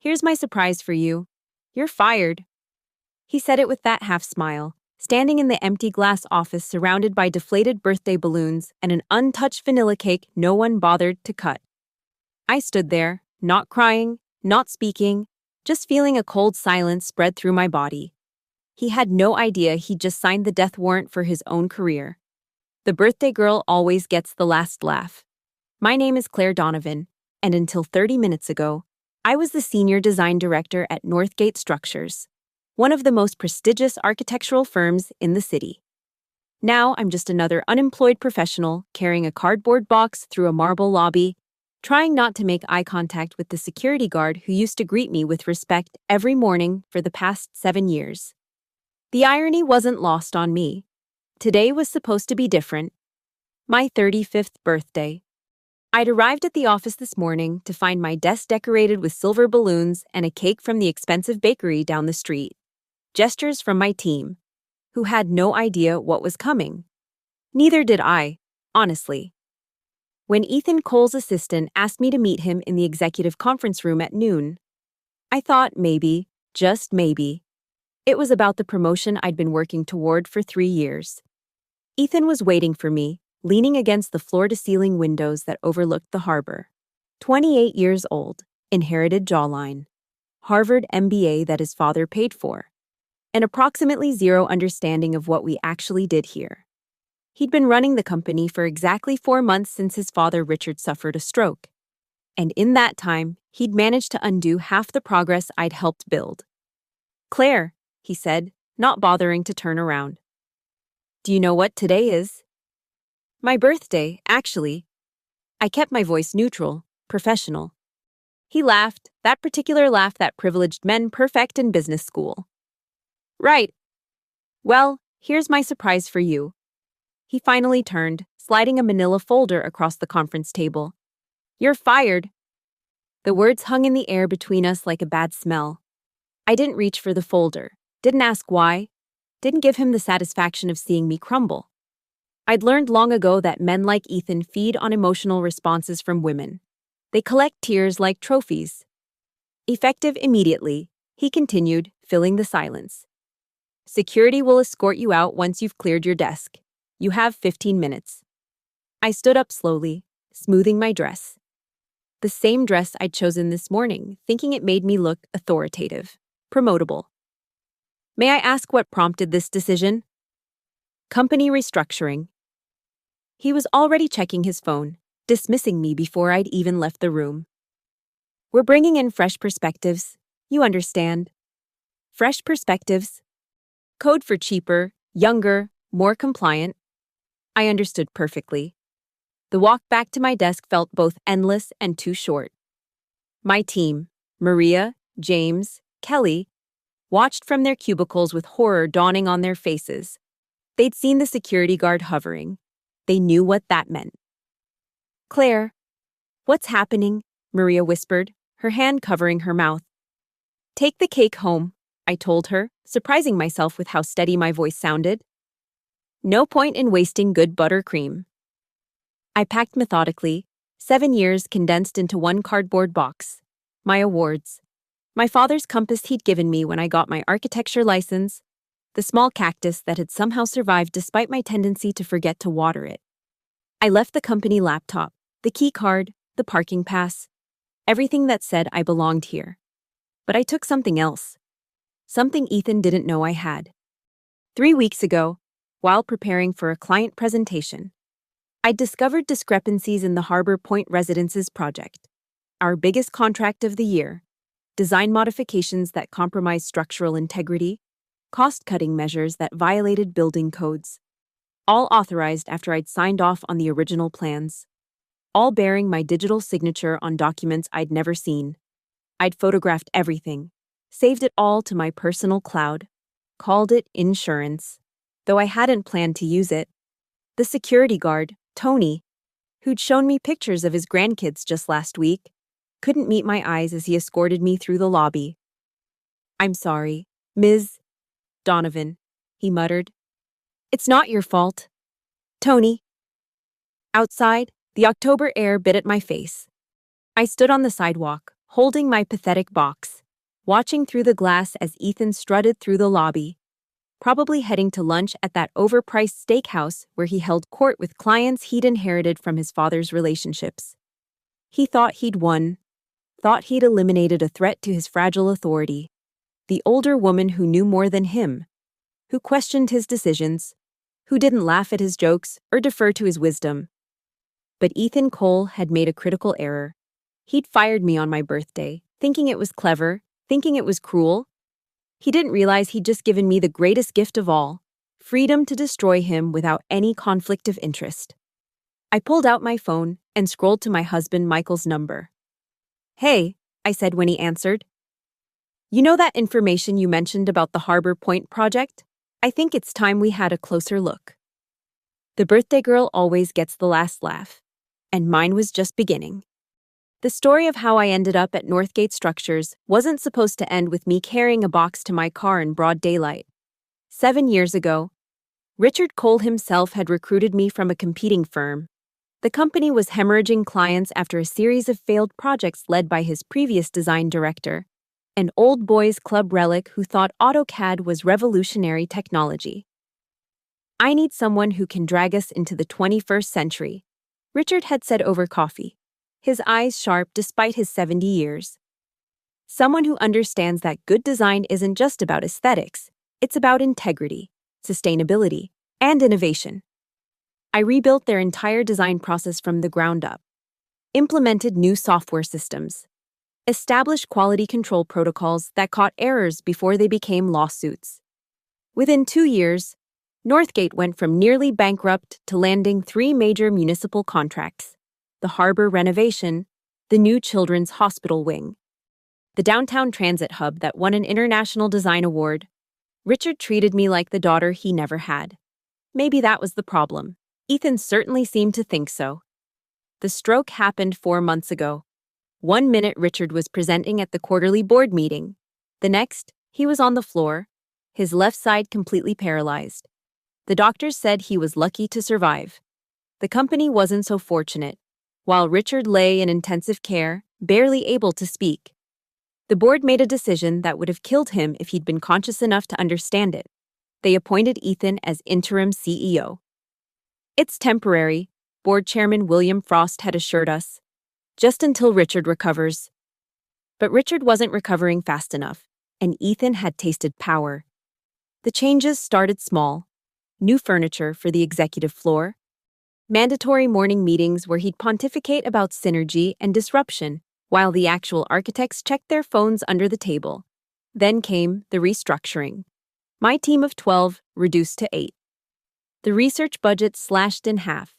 Here's my surprise for you. You're fired. He said it with that half smile, standing in the empty glass office surrounded by deflated birthday balloons and an untouched vanilla cake no one bothered to cut. I stood there, not crying, not speaking, just feeling a cold silence spread through my body. He had no idea he'd just signed the death warrant for his own career. The birthday girl always gets the last laugh. My name is Claire Donovan, and until 30 minutes ago, I was the senior design director at Northgate Structures, one of the most prestigious architectural firms in the city. Now I'm just another unemployed professional carrying a cardboard box through a marble lobby, trying not to make eye contact with the security guard who used to greet me with respect every morning for the past 7 years. The irony wasn't lost on me. Today was supposed to be different. My 35th birthday. I'd arrived at the office this morning to find my desk decorated with silver balloons and a cake from the expensive bakery down the street. Gestures from my team, who had no idea what was coming. Neither did I, honestly. When Ethan Cole's assistant asked me to meet him in the executive conference room at noon, I thought maybe, just maybe, it was about the promotion I'd been working toward for 3 years. Ethan was waiting for me, leaning against the floor-to-ceiling windows that overlooked the harbor. 28 years old, inherited jawline, Harvard MBA that his father paid for, and approximately zero understanding of what we actually did here. He'd been running the company for exactly 4 months since his father Richard suffered a stroke. And in that time, he'd managed to undo half the progress I'd helped build. "Claire," he said, not bothering to turn around. "Do you know what today is?" "My birthday, actually." I kept my voice neutral, professional. He laughed, that particular laugh that privileged men perfect in business school. "Right. Well, here's my surprise for you." He finally turned, sliding a manila folder across the conference table. "You're fired." The words hung in the air between us like a bad smell. I didn't reach for the folder, didn't ask why, didn't give him the satisfaction of seeing me crumble. I'd learned long ago that men like Ethan feed on emotional responses from women. They collect tears like trophies. Effective immediately, he continued, filling the silence. "Security will escort you out once you've cleared your desk. You have 15 minutes. I stood up slowly, smoothing my dress. The same dress I'd chosen this morning, thinking it made me look authoritative, promotable. "May I ask what prompted this decision?" "Company restructuring." He was already checking his phone, dismissing me before I'd even left the room. "We're bringing in fresh perspectives. You understand. Fresh perspectives. Code for cheaper, younger, more compliant." I understood perfectly. The walk back to my desk felt both endless and too short. My team, Maria, James, Kelly, watched from their cubicles with horror dawning on their faces. They'd seen the security guard hovering. They knew what that meant. "Claire, what's happening?" Maria whispered, her hand covering her mouth. "Take the cake home," I told her, surprising myself with how steady my voice sounded. No point in wasting good buttercream. I packed methodically, 7 years condensed into one cardboard box. My awards. My father's compass he'd given me when I got my architecture license, the small cactus that had somehow survived despite my tendency to forget to water it. I left the company laptop, the key card, the parking pass, everything that said I belonged here. But I took something else. Something Ethan didn't know I had. 3 weeks ago, while preparing for a client presentation, I discovered discrepancies in the Harbor Point Residences project, our biggest contract of the year, design modifications that compromised structural integrity, cost-cutting measures that violated building codes, all authorized after I'd signed off on the original plans, all bearing my digital signature on documents I'd never seen. I'd photographed everything, saved it all to my personal cloud, called it insurance, though I hadn't planned to use it. The security guard, Tony, who'd shown me pictures of his grandkids just last week, couldn't meet my eyes as he escorted me through the lobby. "I'm sorry, Ms. Donovan," he muttered. "It's not your fault." "Tony." Outside, the October air bit at my face. I stood on the sidewalk, holding my pathetic box, watching through the glass as Ethan strutted through the lobby, probably heading to lunch at that overpriced steakhouse where he held court with clients he'd inherited from his father's relationships. He thought he'd won, thought he'd eliminated a threat to his fragile authority, the older woman who knew more than him, who questioned his decisions, who didn't laugh at his jokes or defer to his wisdom. But Ethan Cole had made a critical error. He'd fired me on my birthday, thinking it was clever, thinking it was cruel. He didn't realize he'd just given me the greatest gift of all, freedom to destroy him without any conflict of interest. I pulled out my phone and scrolled to my husband Michael's number. "Hey," I said when he answered. "You know that information you mentioned about the Harbor Point project? I think it's time we had a closer look." The birthday girl always gets the last laugh, and mine was just beginning. The story of how I ended up at Northgate Structures wasn't supposed to end with me carrying a box to my car in broad daylight. 7 years ago, Richard Cole himself had recruited me from a competing firm. The company was hemorrhaging clients after a series of failed projects led by his previous design director, an old boys club relic who thought AutoCAD was revolutionary technology. "I need someone who can drag us into the 21st century," Richard had said over coffee, his eyes sharp despite his 70 years. "Someone who understands that good design isn't just about aesthetics, it's about integrity, sustainability, and innovation." I rebuilt their entire design process from the ground up, implemented new software systems, established quality control protocols that caught errors before they became lawsuits. Within 2 years, Northgate went from nearly bankrupt to landing 3 major municipal contracts: the harbor renovation, the new children's hospital wing, the downtown transit hub that won an international design award. Richard treated me like the daughter he never had. Maybe that was the problem. Ethan certainly seemed to think so. The stroke happened 4 months ago. 1 minute Richard was presenting at the quarterly board meeting. The next, he was on the floor, his left side completely paralyzed. The doctors said he was lucky to survive. The company wasn't so fortunate, while Richard lay in intensive care, barely able to speak. The board made a decision that would have killed him if he'd been conscious enough to understand it. They appointed Ethan as interim CEO. "It's temporary," board chairman William Frost had assured us, "just until Richard recovers." But Richard wasn't recovering fast enough, and Ethan had tasted power. The changes started small: new furniture for the executive floor, mandatory morning meetings where he'd pontificate about synergy and disruption while the actual architects checked their phones under the table. Then came the restructuring. My team of 12 reduced to 8. The research budget slashed in half.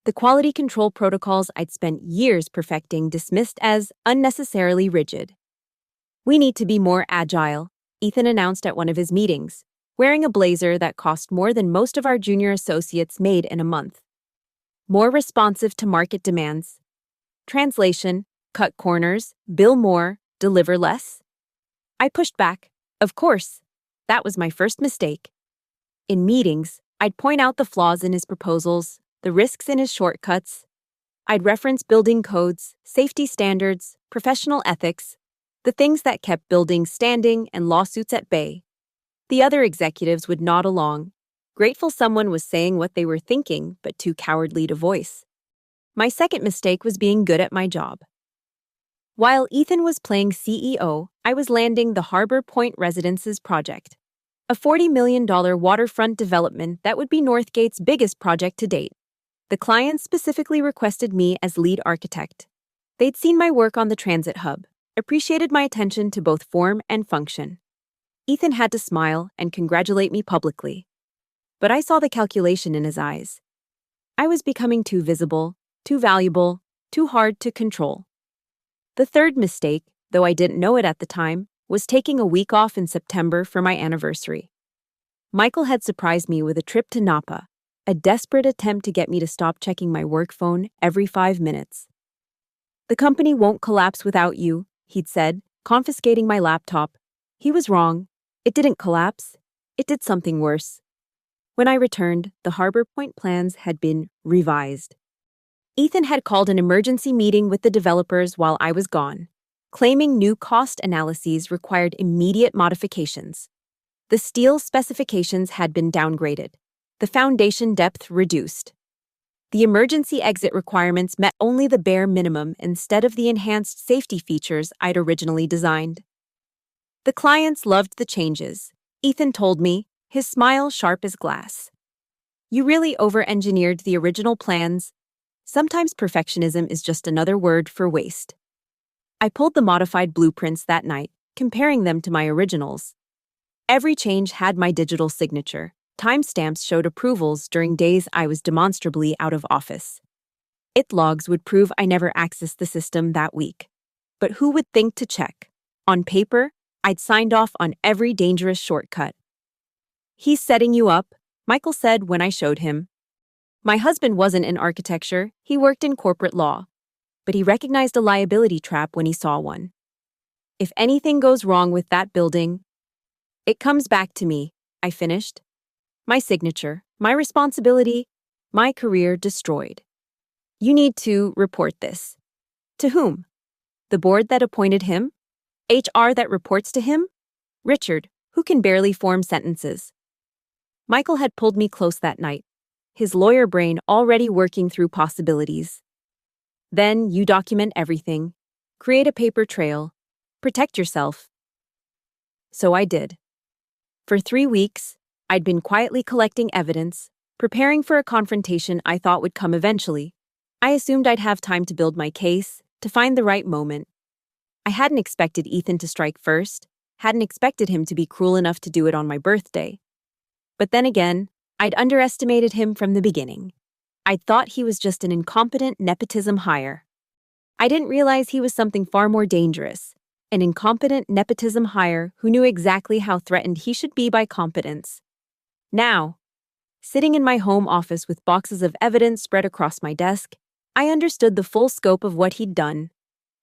The quality control protocols I'd spent years perfecting dismissed as unnecessarily rigid. "We need to be more agile," Ethan announced at one of his meetings, wearing a blazer that cost more than most of our junior associates made in a month. "More responsive to market demands." Translation: cut corners, bill more, deliver less. I pushed back. Of course, that was my first mistake. In meetings, I'd point out the flaws in his proposals, the risks in his shortcuts. I'd reference building codes, safety standards, professional ethics, the things that kept buildings standing and lawsuits at bay. The other executives would nod along, grateful someone was saying what they were thinking but too cowardly to voice. My second mistake was being good at my job. While Ethan was playing CEO, I was landing the Harbor Point Residences project, a $40 million waterfront development that would be Northgate's biggest project to date. The client specifically requested me as lead architect. They'd seen my work on the transit hub, appreciated my attention to both form and function. Ethan had to smile and congratulate me publicly. But I saw the calculation in his eyes. I was becoming too visible, too valuable, too hard to control. The third mistake, though I didn't know it at the time, was taking a week off in September for my anniversary. Michael had surprised me with a trip to Napa, a desperate attempt to get me to stop checking my work phone every 5 minutes. "The company won't collapse without you," he'd said, confiscating my laptop. He was wrong. It didn't collapse. It did something worse. When I returned, the Harbor Point plans had been revised. Ethan had called an emergency meeting with the developers while I was gone. claiming new cost analyses required immediate modifications. The steel specifications had been downgraded, the foundation depth reduced. The emergency exit requirements met only the bare minimum instead of the enhanced safety features I'd originally designed. The clients loved the changes, Ethan told me, his smile sharp as glass. You really over-engineered the original plans. Sometimes perfectionism is just another word for waste. I pulled the modified blueprints that night, comparing them to my originals. Every change had my digital signature. Timestamps showed approvals during days I was demonstrably out of office. IT logs would prove I never accessed the system that week. But who would think to check? On paper, I'd signed off on every dangerous shortcut. He's setting you up, Michael said when I showed him. My husband wasn't in architecture, he worked in corporate law. But he recognized a liability trap when he saw one. If anything goes wrong with that building, it comes back to me, I finished. My signature, my responsibility, my career destroyed. You need to report this. To whom? The board that appointed him? HR that reports to him? Richard, who can barely form sentences. Michael had pulled me close that night, his lawyer brain already working through possibilities. Then you document everything, create a paper trail, protect yourself. So I did. For 3 weeks, I'd been quietly collecting evidence, preparing for a confrontation I thought would come eventually. I assumed I'd have time to build my case, to find the right moment. I hadn't expected Ethan to strike first, hadn't expected him to be cruel enough to do it on my birthday. But then again, I'd underestimated him from the beginning. I'd thought he was just an incompetent nepotism hire. I didn't realize he was something far more dangerous, an incompetent nepotism hire who knew exactly how threatened he should be by competence. Now, sitting in my home office with boxes of evidence spread across my desk, I understood the full scope of what he'd done.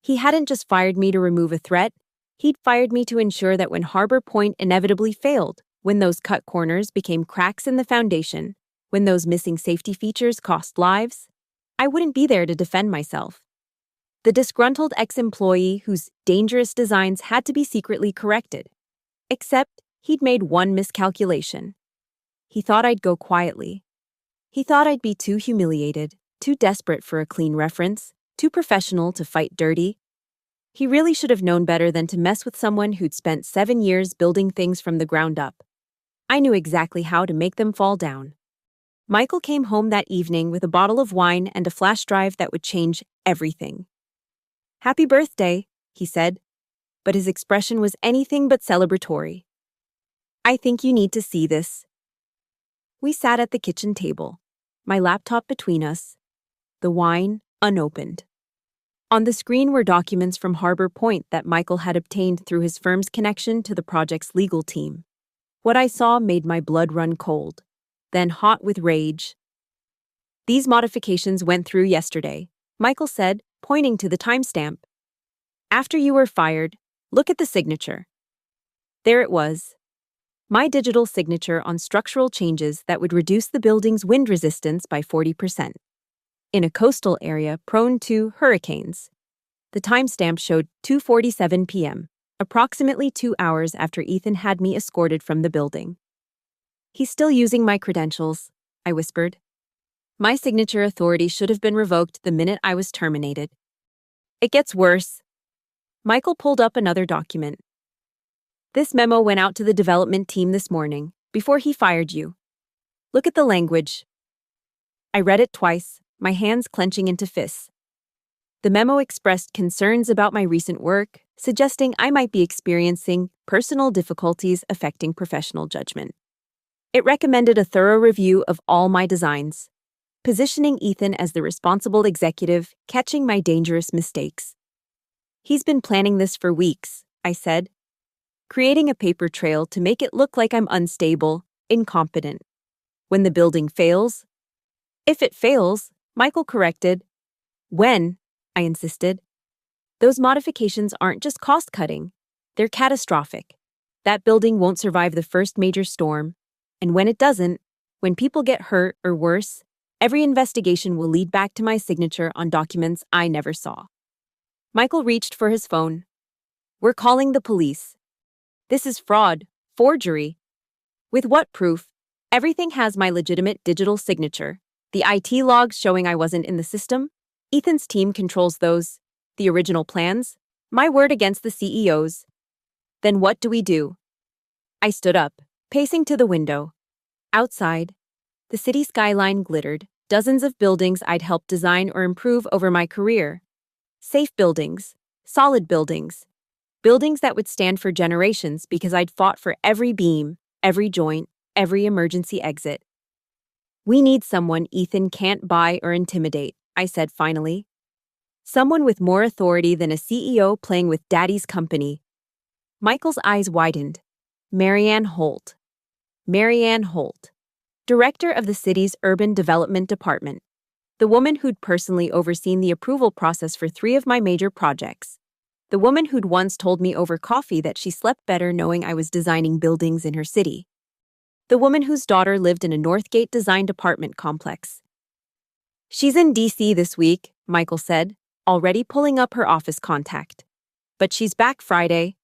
He hadn't just fired me to remove a threat, he'd fired me to ensure that when Harbor Point inevitably failed, when those cut corners became cracks in the foundation, when those missing safety features cost lives, I wouldn't be there to defend myself. The disgruntled ex-employee whose dangerous designs had to be secretly corrected. Except he'd made one miscalculation. He thought I'd go quietly. He thought I'd be too humiliated, too desperate for a clean reference, too professional to fight dirty. He really should have known better than to mess with someone who'd spent 7 years building things from the ground up. I knew exactly how to make them fall down. Michael came home that evening with a bottle of wine and a flash drive that would change everything. Happy birthday, he said, but his expression was anything but celebratory. I think you need to see this. We sat at the kitchen table, my laptop between us, the wine unopened. On the screen were documents from Harbor Point that Michael had obtained through his firm's connection to the project's legal team. What I saw made my blood run cold, then hot with rage. These modifications went through yesterday, Michael said, pointing to the timestamp. After you were fired, look at the signature. There it was. My digital signature on structural changes that would reduce the building's wind resistance by 40%. In a coastal area prone to hurricanes. The timestamp showed 2:47 p.m., approximately 2 hours after Ethan had me escorted from the building. He's still using my credentials, I whispered. My signature authority should have been revoked the minute I was terminated. It gets worse. Michael pulled up another document. This memo went out to the development team this morning, before he fired you. Look at the language. I read it twice, my hands clenching into fists. The memo expressed concerns about my recent work, suggesting I might be experiencing personal difficulties affecting professional judgment. It recommended a thorough review of all my designs, positioning Ethan as the responsible executive, catching my dangerous mistakes. He's been planning this for weeks, I said, creating a paper trail to make it look like I'm unstable, incompetent. When the building fails? If it fails, Michael corrected. When? I insisted. Those modifications aren't just cost-cutting. They're catastrophic. That building won't survive the first major storm. And when it doesn't, when people get hurt or worse, every investigation will lead back to my signature on documents I never saw. Michael reached for his phone, We're calling the police. This is fraud, forgery. With what proof? Everything has my legitimate digital signature. The IT logs showing I wasn't in the system? Ethan's team controls those. The original plans? My word against the CEO's. Then what do we do? I stood up, pacing to the window. Outside, the city skyline glittered, dozens of buildings I'd helped design or improve over my career. Safe buildings, solid buildings, buildings that would stand for generations because I'd fought for every beam, every joint, every emergency exit. We need someone Ethan can't buy or intimidate, I said finally. Someone with more authority than a CEO playing with daddy's company. Michael's eyes widened. Marianne Holt. Marianne Holt, director of the city's urban development department. The woman who'd personally overseen the approval process for 3 of my major projects. The woman who'd once told me over coffee that she slept better knowing I was designing buildings in her city. The woman whose daughter lived in a Northgate designed apartment complex. She's in DC this week, Michael said, already pulling up her office contact. But she's back Friday.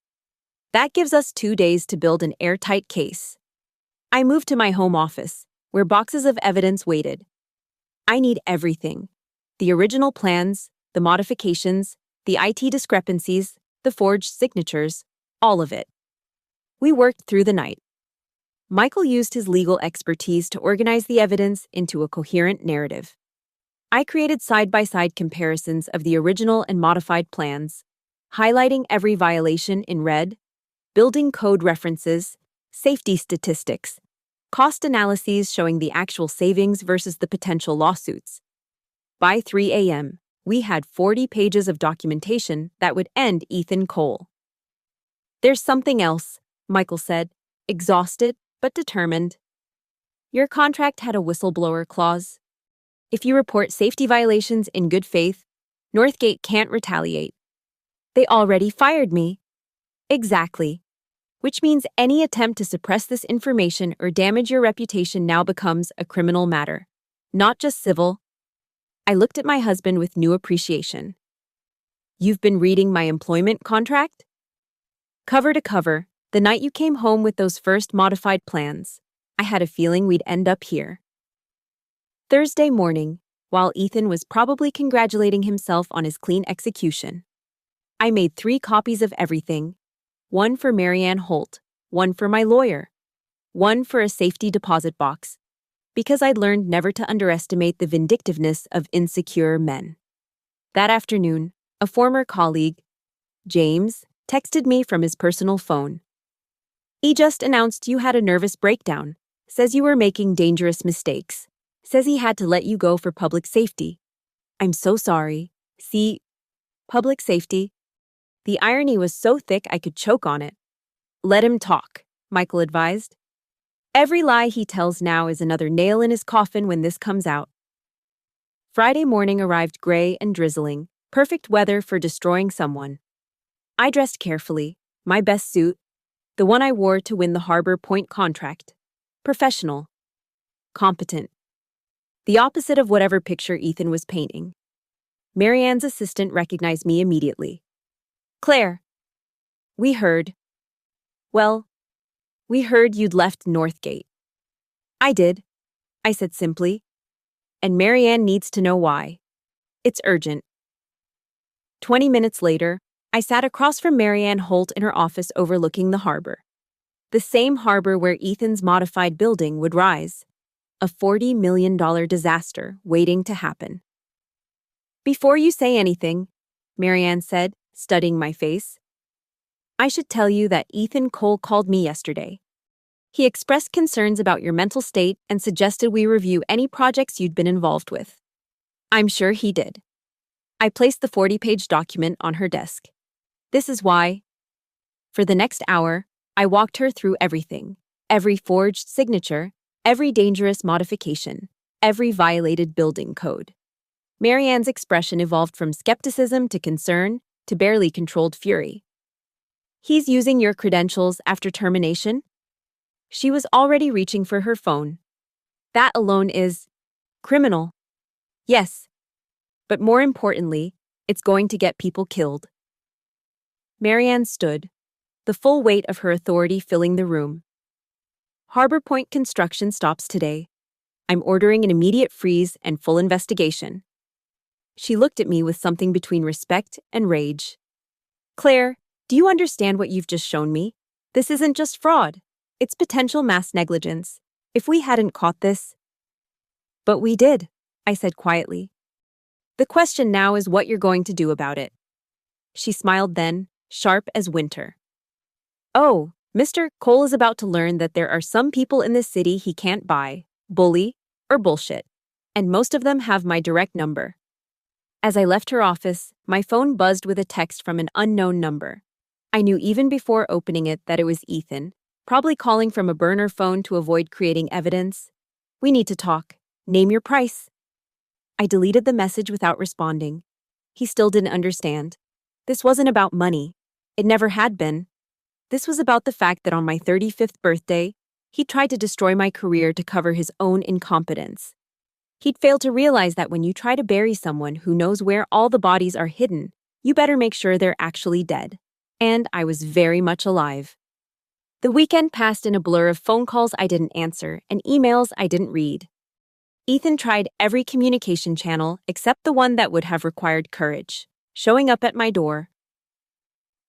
That gives us 2 days to build an airtight case. I moved to my home office, where boxes of evidence waited. I need everything. The original plans, the modifications, the IT discrepancies, the forged signatures, all of it. We worked through the night. Michael used his legal expertise to organize the evidence into a coherent narrative. I created side-by-side comparisons of the original and modified plans, highlighting every violation in red, building code references, safety statistics, cost analyses showing the actual savings versus the potential lawsuits. By 3 a.m., we had 40 pages of documentation that would end Ethan Cole. There's something else, Michael said, exhausted but determined. Your contract had a whistleblower clause. If you report safety violations in good faith, Northgate can't retaliate. They already fired me. Exactly. Which means any attempt to suppress this information or damage your reputation now becomes a criminal matter, not just civil. I looked at my husband with new appreciation. You've been reading my employment contract? Cover to cover, the night you came home with those first modified plans, I had a feeling we'd end up here. Thursday morning, while Ethan was probably congratulating himself on his clean execution, I made 3 copies of everything. 1 for Marianne Holt, 1 for my lawyer, 1 for a safety deposit box, because I'd learned never to underestimate the vindictiveness of insecure men. That afternoon, a former colleague, James, texted me from his personal phone. He just announced you had a nervous breakdown, says you were making dangerous mistakes, says he had to let you go for public safety. I'm so sorry. See, public safety. The irony was so thick I could choke on it. Let him talk, Michael advised. Every lie he tells now is another nail in his coffin when this comes out. Friday morning arrived gray and drizzling, perfect weather for destroying someone. I dressed carefully, my best suit, the one I wore to win the Harbor Point contract. Professional. Competent. The opposite of whatever picture Ethan was painting. Marianne's assistant recognized me immediately. Claire. We heard. Well, we heard you'd left Northgate. I did, I said simply. And Marianne needs to know why. It's urgent. 20 minutes later, I sat across from Marianne Holt in her office overlooking the harbor. The same harbor where Ethan's modified building would rise. A $40 million disaster waiting to happen. Before you say anything, Marianne said, studying my face, I should tell you that Ethan Cole called me yesterday. He expressed concerns about your mental state and suggested we review any projects you'd been involved with. I'm sure he did. I placed the 40-page document on her desk. This is why. For the next hour, I walked her through everything, every forged signature, every dangerous modification, every violated building code. Marianne's expression evolved from skepticism to concern to barely controlled fury. He's using your credentials after termination? She was already reaching for her phone. That alone is criminal. Yes. But more importantly, it's going to get people killed. Marianne stood, the full weight of her authority filling the room. Harbor Point construction stops today. I'm ordering an immediate freeze and full investigation. She looked at me with something between respect and rage. Claire, do you understand what you've just shown me? This isn't just fraud. It's potential mass negligence. If we hadn't caught this. But we did, I said quietly. The question now is what you're going to do about it. She smiled then, sharp as winter. Oh, Mr. Cole is about to learn that there are some people in this city he can't buy, bully, or bullshit. And most of them have my direct number. As I left her office, my phone buzzed with a text from an unknown number. I knew even before opening it that it was Ethan, probably calling from a burner phone to avoid creating evidence. We need to talk. Name your price. I deleted the message without responding. He still didn't understand. This wasn't about money. It never had been. This was about the fact that on my 35th birthday, he tried to destroy my career to cover his own incompetence. He'd failed to realize that when you try to bury someone who knows where all the bodies are hidden, you better make sure they're actually dead. And I was very much alive. The weekend passed in a blur of phone calls I didn't answer and emails I didn't read. Ethan tried every communication channel except the one that would have required courage, showing up at my door.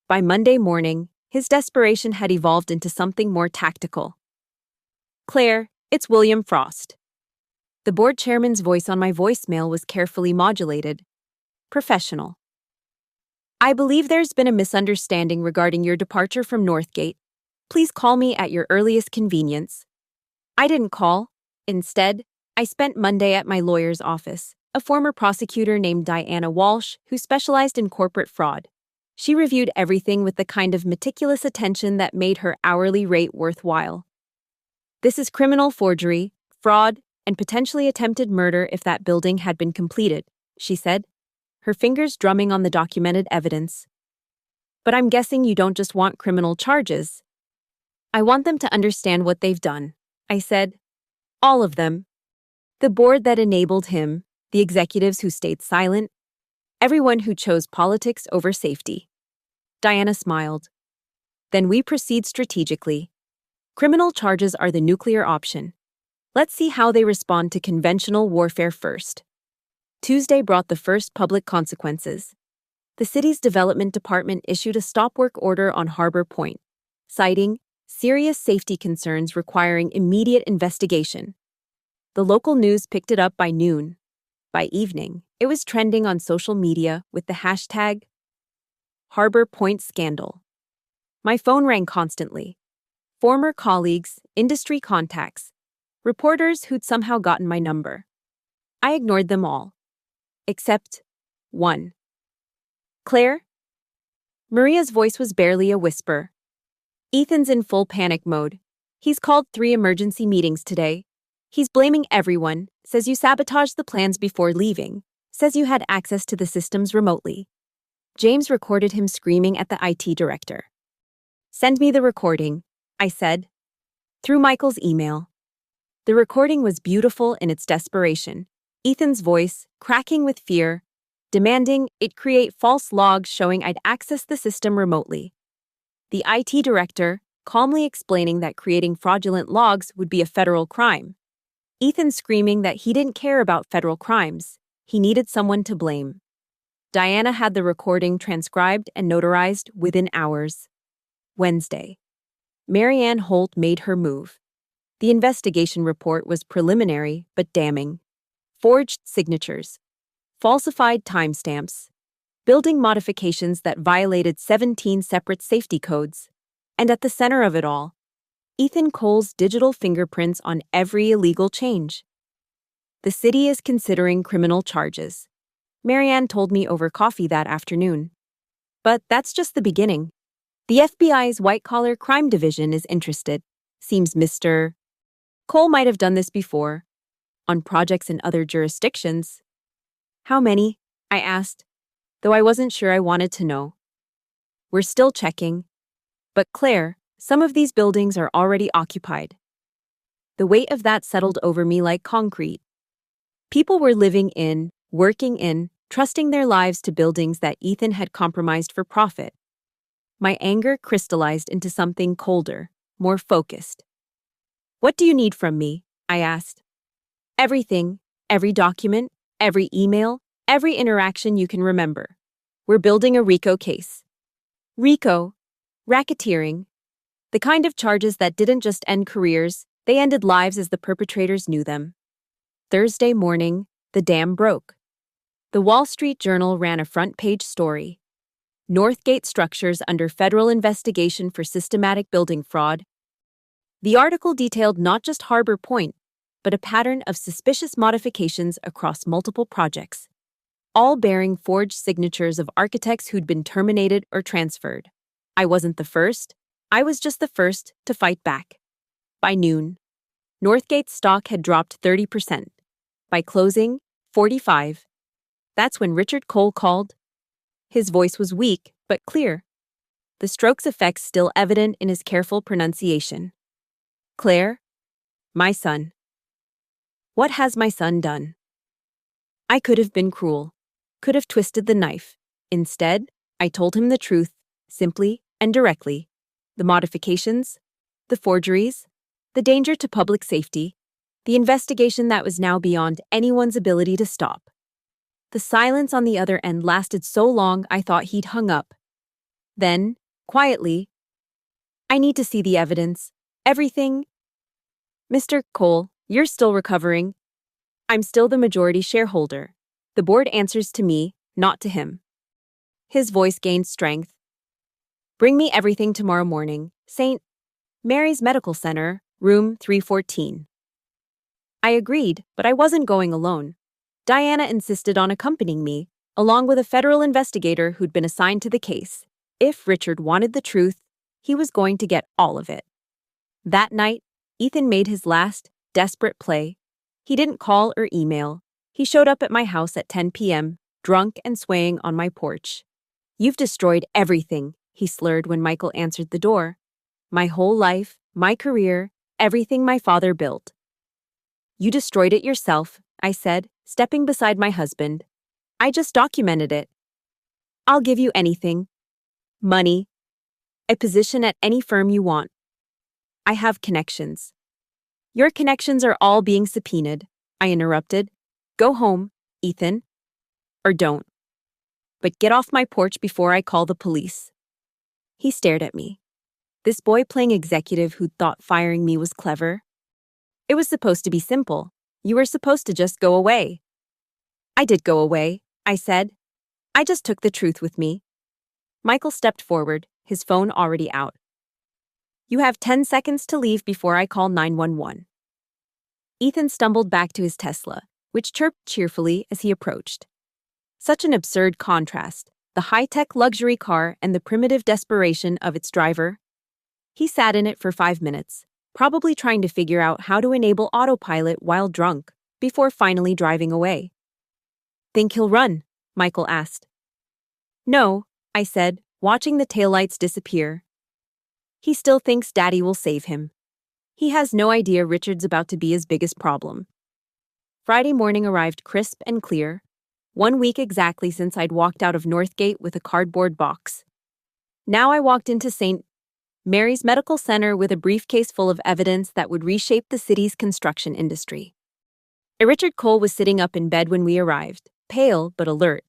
By Monday morning, his desperation had evolved into something more tactical. Claire, it's William Frost. The board chairman's voice on my voicemail was carefully modulated. Professional. I believe there's been a misunderstanding regarding your departure from Northgate. Please call me at your earliest convenience. I didn't call. Instead, I spent Monday at my lawyer's office, a former prosecutor named Diana Walsh who specialized in corporate fraud. She reviewed everything with the kind of meticulous attention that made her hourly rate worthwhile. This is criminal forgery, fraud, and potentially attempted murder if that building had been completed, she said, her fingers drumming on the documented evidence. But I'm guessing you don't just want criminal charges. I want them to understand what they've done, I said. All of them. The board that enabled him, the executives who stayed silent, everyone who chose politics over safety. Diana smiled. Then we proceed strategically. Criminal charges are the nuclear option. Let's see how they respond to conventional warfare first. Tuesday brought the first public consequences. The city's development department issued a stop work order on Harbor Point, citing serious safety concerns requiring immediate investigation. The local news picked it up by noon. By evening, it was trending on social media with the hashtag Harbor Point Scandal. My phone rang constantly. Former colleagues, industry contacts, reporters who'd somehow gotten my number. I ignored them all. Except one. Claire? Maria's voice was barely a whisper. Ethan's in full panic mode. He's called 3 emergency meetings today. He's blaming everyone, says you sabotaged the plans before leaving, says you had access to the systems remotely. James recorded him screaming at the IT director. Send me the recording, I said. Through Michael's email. The recording was beautiful in its desperation. Ethan's voice, cracking with fear, demanding it create false logs showing I'd accessed the system remotely. The IT director, calmly explaining that creating fraudulent logs would be a federal crime. Ethan screaming that he didn't care about federal crimes. He needed someone to blame. Diana had the recording transcribed and notarized within hours. Wednesday. Marianne Holt made her move. The investigation report was preliminary but damning. Forged signatures, falsified timestamps, building modifications that violated 17 separate safety codes, and at the center of it all, Ethan Cole's digital fingerprints on every illegal change. The city is considering criminal charges, Marianne told me over coffee that afternoon. But that's just the beginning. The FBI's white-collar crime division is interested. Seems Mr. Cole might have done this before, on projects in other jurisdictions. How many? I asked, though I wasn't sure I wanted to know. We're still checking. But Claire, some of these buildings are already occupied. The weight of that settled over me like concrete. People were living in, working in, trusting their lives to buildings that Ethan had compromised for profit. My anger crystallized into something colder, more focused. "What do you need from me?" I asked. "Everything, every document, every email, every interaction you can remember. We're building a RICO case." RICO, racketeering, the kind of charges that didn't just end careers, they ended lives as the perpetrators knew them. Thursday morning, the dam broke. The Wall Street Journal ran a front-page story. Northgate Structures under federal investigation for systematic building fraud. The article detailed not just Harbor Point, but a pattern of suspicious modifications across multiple projects, all bearing forged signatures of architects who'd been terminated or transferred. I wasn't the first. I was just the first to fight back. By noon, Northgate's stock had dropped 30%. By closing, 45%. That's when Richard Cole called. His voice was weak, but clear. The stroke's effects still evident in his careful pronunciation. "Claire, my son. What has my son done?" I could have been cruel, could have twisted the knife. Instead, I told him the truth, simply and directly. The modifications, the forgeries, the danger to public safety, the investigation that was now beyond anyone's ability to stop. The silence on the other end lasted so long I thought he'd hung up. Then, quietly, "I need to see the evidence. Everything." "Mr. Cole, you're still recovering. I'm still the majority shareholder. The board answers to me, not to him." His voice gained strength. "Bring me everything tomorrow morning. St. Mary's Medical Center, room 314. I agreed, but I wasn't going alone. Diana insisted on accompanying me, along with a federal investigator who'd been assigned to the case. If Richard wanted the truth, he was going to get all of it. That night, Ethan made his last, desperate play. He didn't call or email. He showed up at my house at 10 p.m., drunk and swaying on my porch. "You've destroyed everything," he slurred when Michael answered the door. "My whole life, my career, everything my father built." "You destroyed it yourself," I said, stepping beside my husband. "I just documented it. I'll give you anything. Money. A position at any firm you want. I have connections." "Your connections are all being subpoenaed," I interrupted. "Go home, Ethan. Or don't. But get off my porch before I call the police." He stared at me. This boy playing executive who thought firing me was clever. It was supposed to be simple. You were supposed to just go away. "I did go away," I said. "I just took the truth with me." Michael stepped forward, his phone already out. "You have 10 seconds to leave before I call 911. Ethan stumbled back to his Tesla, which chirped cheerfully as he approached. Such an absurd contrast, the high-tech luxury car and the primitive desperation of its driver. He sat in it for 5 minutes, probably trying to figure out how to enable autopilot while drunk, before finally driving away. "Think he'll run?" Michael asked. "No," I said, watching the taillights disappear. "He still thinks Daddy will save him. He has no idea Richard's about to be his biggest problem." Friday morning arrived crisp and clear, 1 week exactly since I'd walked out of Northgate with a cardboard box. Now I walked into St. Mary's Medical Center with a briefcase full of evidence that would reshape the city's construction industry. Richard Cole was sitting up in bed when we arrived, pale but alert.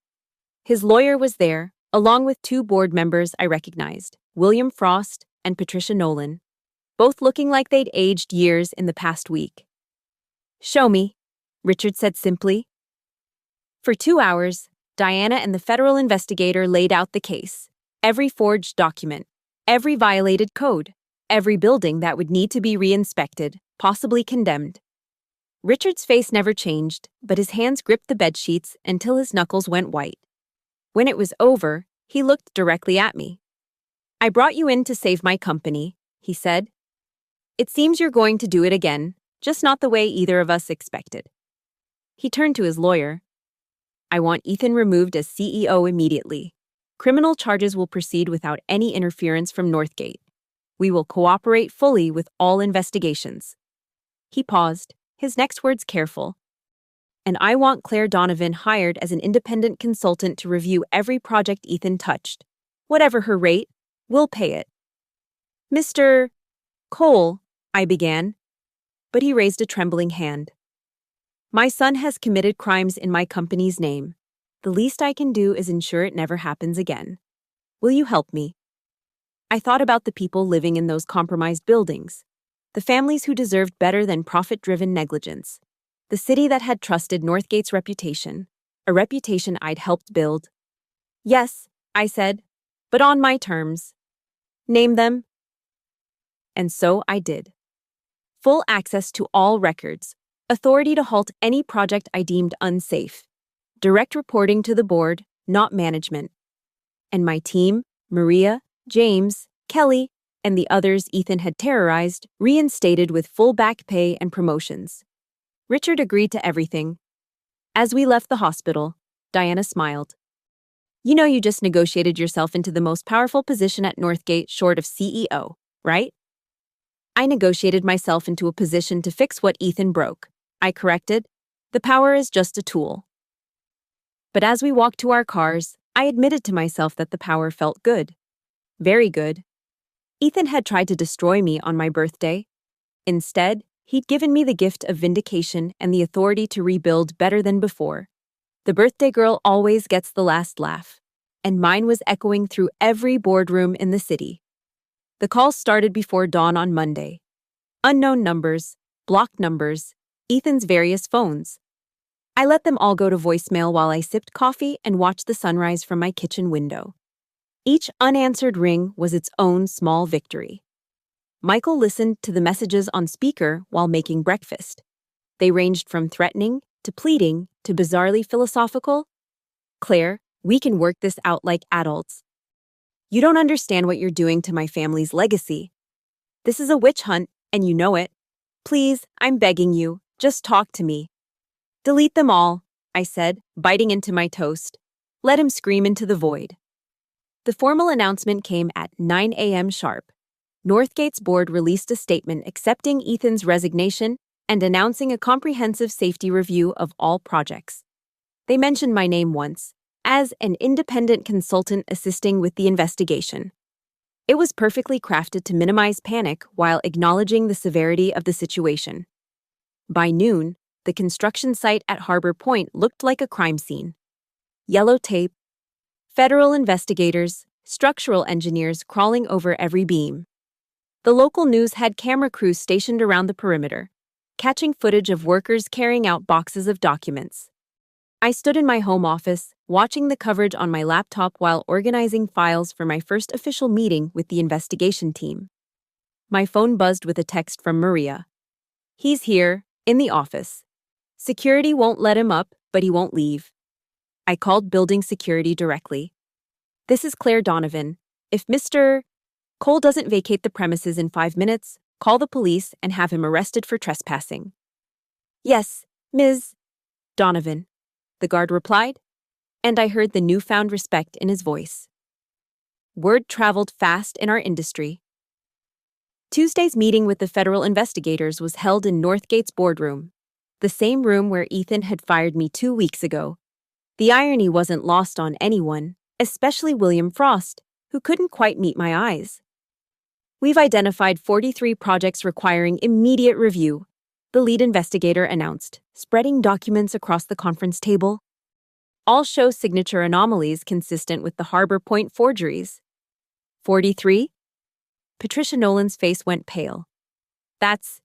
His lawyer was there, along with 2 board members I recognized, William Frost and Patricia Nolan, both looking like they'd aged years in the past week. "Show me," Richard said simply. For 2 hours, Diana and the federal investigator laid out the case, every forged document, every violated code, every building that would need to be re-inspected, possibly condemned. Richard's face never changed, but his hands gripped the bedsheets until his knuckles went white. When it was over, he looked directly at me. "I brought you in to save my company," he said. "It seems you're going to do it again, just not the way either of us expected." He turned to his lawyer. "I want Ethan removed as CEO immediately. Criminal charges will proceed without any interference from Northgate. We will cooperate fully with all investigations." He paused, his next words careful. "And I want Claire Donovan hired as an independent consultant to review every project Ethan touched. Whatever her rate, We'll pay it. Mr. Cole, I began, but he raised a trembling hand. My son has committed crimes in my company's name. The least I can do is ensure it never happens again. Will you help me? I thought about the people living in those compromised buildings, the families who deserved better than profit-driven negligence, the city that had trusted Northgate's reputation, a reputation I'd helped build. Yes, I said, but on my terms. Name them. And so I did. Full access to all records, authority to halt any project I deemed unsafe, direct reporting to the board, not management. And my team, Maria, James, Kelly, and the others Ethan had terrorized, reinstated with full back pay and promotions. Richard agreed to everything. As we left the hospital, Diana smiled. You know you just negotiated yourself into the most powerful position at Northgate short of CEO, right? I negotiated myself into a position to fix what Ethan broke. I corrected. The power is just a tool. But as we walked to our cars, I admitted to myself that the power felt good. Very good. Ethan had tried to destroy me on my birthday. Instead, he'd given me the gift of vindication and the authority to rebuild better than before. The birthday girl always gets the last laugh, and mine was echoing through every boardroom in the city. The calls started before dawn on Monday. Unknown numbers, blocked numbers, Ethan's various phones. I let them all go to voicemail while I sipped coffee and watched the sunrise from my kitchen window. Each unanswered ring was its own small victory. Michael listened to the messages on speaker while making breakfast. They ranged from threatening to pleading to bizarrely philosophical. Claire, we can work this out like adults. You don't understand what you're doing to my family's legacy. This is a witch hunt, and you know it. Please, I'm begging you, just talk to me. Delete them all, I said, biting into my toast. Let him scream into the void. The formal announcement came at 9 a.m. sharp. Northgate's board released a statement accepting Ethan's resignation and announcing a comprehensive safety review of all projects. They mentioned my name once, as an independent consultant assisting with the investigation. It was perfectly crafted to minimize panic while acknowledging the severity of the situation. By noon, the construction site at Harbor Point looked like a crime scene. Yellow tape, federal investigators, structural engineers crawling over every beam. The local news had camera crews stationed around the perimeter, catching footage of workers carrying out boxes of documents. I stood in my home office, watching the coverage on my laptop while organizing files for my first official meeting with the investigation team. My phone buzzed with a text from Maria. He's here, in the office. Security won't let him up, but he won't leave. I called building security directly. This is Claire Donovan. If Mr. Cole doesn't vacate the premises in 5 minutes, call the police and have him arrested for trespassing. Yes, Ms. Donovan, the guard replied, and I heard the newfound respect in his voice. Word traveled fast in our industry. Tuesday's meeting with the federal investigators was held in Northgate's boardroom, the same room where Ethan had fired me 2 weeks ago. The irony wasn't lost on anyone, especially William Frost, who couldn't quite meet my eyes. We've identified 43 projects requiring immediate review, the lead investigator announced, spreading documents across the conference table. All show signature anomalies consistent with the Harbor Point forgeries. 43? Patricia Nolan's face went pale. That's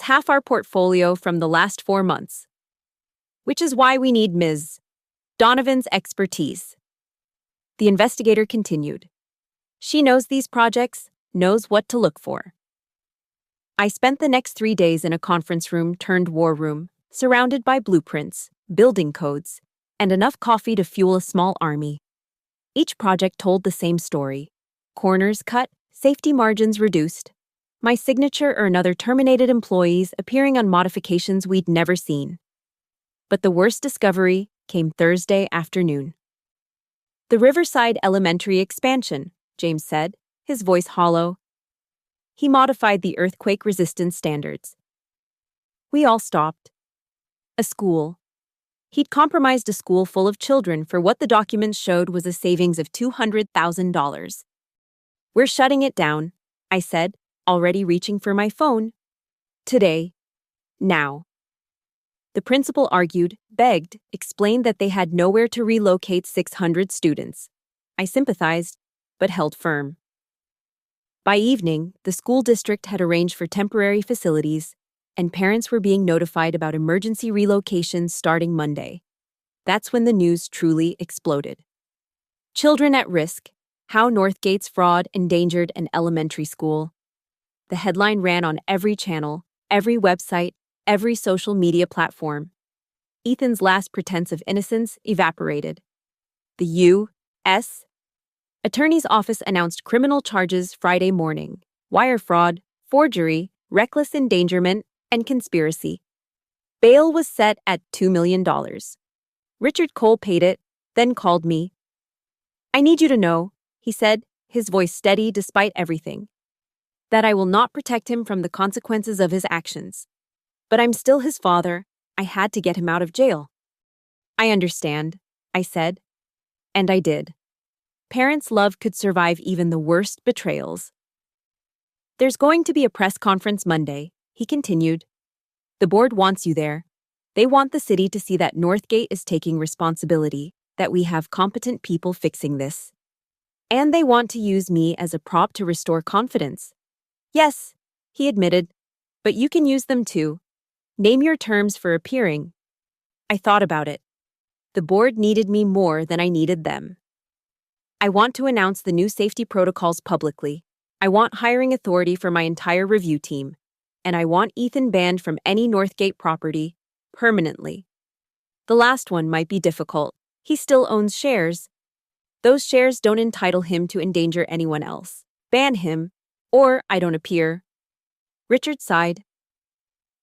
half our portfolio from the last 4 months. Which is why we need Ms. Donovan's expertise. The investigator continued. She knows these projects, knows what to look for. I spent the next 3 days in a conference room turned war room, surrounded by blueprints, building codes, and enough coffee to fuel a small army. Each project told the same story. Corners cut, safety margins reduced. My signature or another terminated employees appearing on modifications we'd never seen. But the worst discovery came Thursday afternoon. The Riverside Elementary expansion, James said, his voice hollow. He modified the earthquake resistance standards. We all stopped. A school. He'd compromised a school full of children for what the documents showed was a savings of $200,000. We're shutting it down, I said, already reaching for my phone. Today. Now. The principal argued, begged, explained that they had nowhere to relocate 600 students. I sympathized, but held firm. By evening, the school district had arranged for temporary facilities, and parents were being notified about emergency relocations starting Monday. That's when the news truly exploded. Children at risk: how Northgate's fraud endangered an elementary school. The headline ran on every channel, every website, every social media platform. Ethan's last pretense of innocence evaporated. The U.S. Attorney's Office announced criminal charges Friday morning: wire fraud, forgery, reckless endangerment, and conspiracy. Bail was set at $2 million. Richard Cole paid it, then called me. "I need you to know," he said, his voice steady despite everything, "that I will not protect him from the consequences of his actions. But I'm still his father. I had to get him out of jail." "I understand," I said. And I did. Parents' love could survive even the worst betrayals. "There's going to be a press conference Monday," he continued. "The board wants you there. They want the city to see that Northgate is taking responsibility, that we have competent people fixing this. And they want to use me as a prop to restore confidence." "Yes," he admitted, "but you can use them too. Name your terms for appearing." I thought about it. The board needed me more than I needed them. "I want to announce the new safety protocols publicly. I want hiring authority for my entire review team. And I want Ethan banned from any Northgate property, permanently. The last one might be difficult. He still owns shares. Those shares don't entitle him to endanger anyone else. Ban him, or I don't appear." Richard sighed.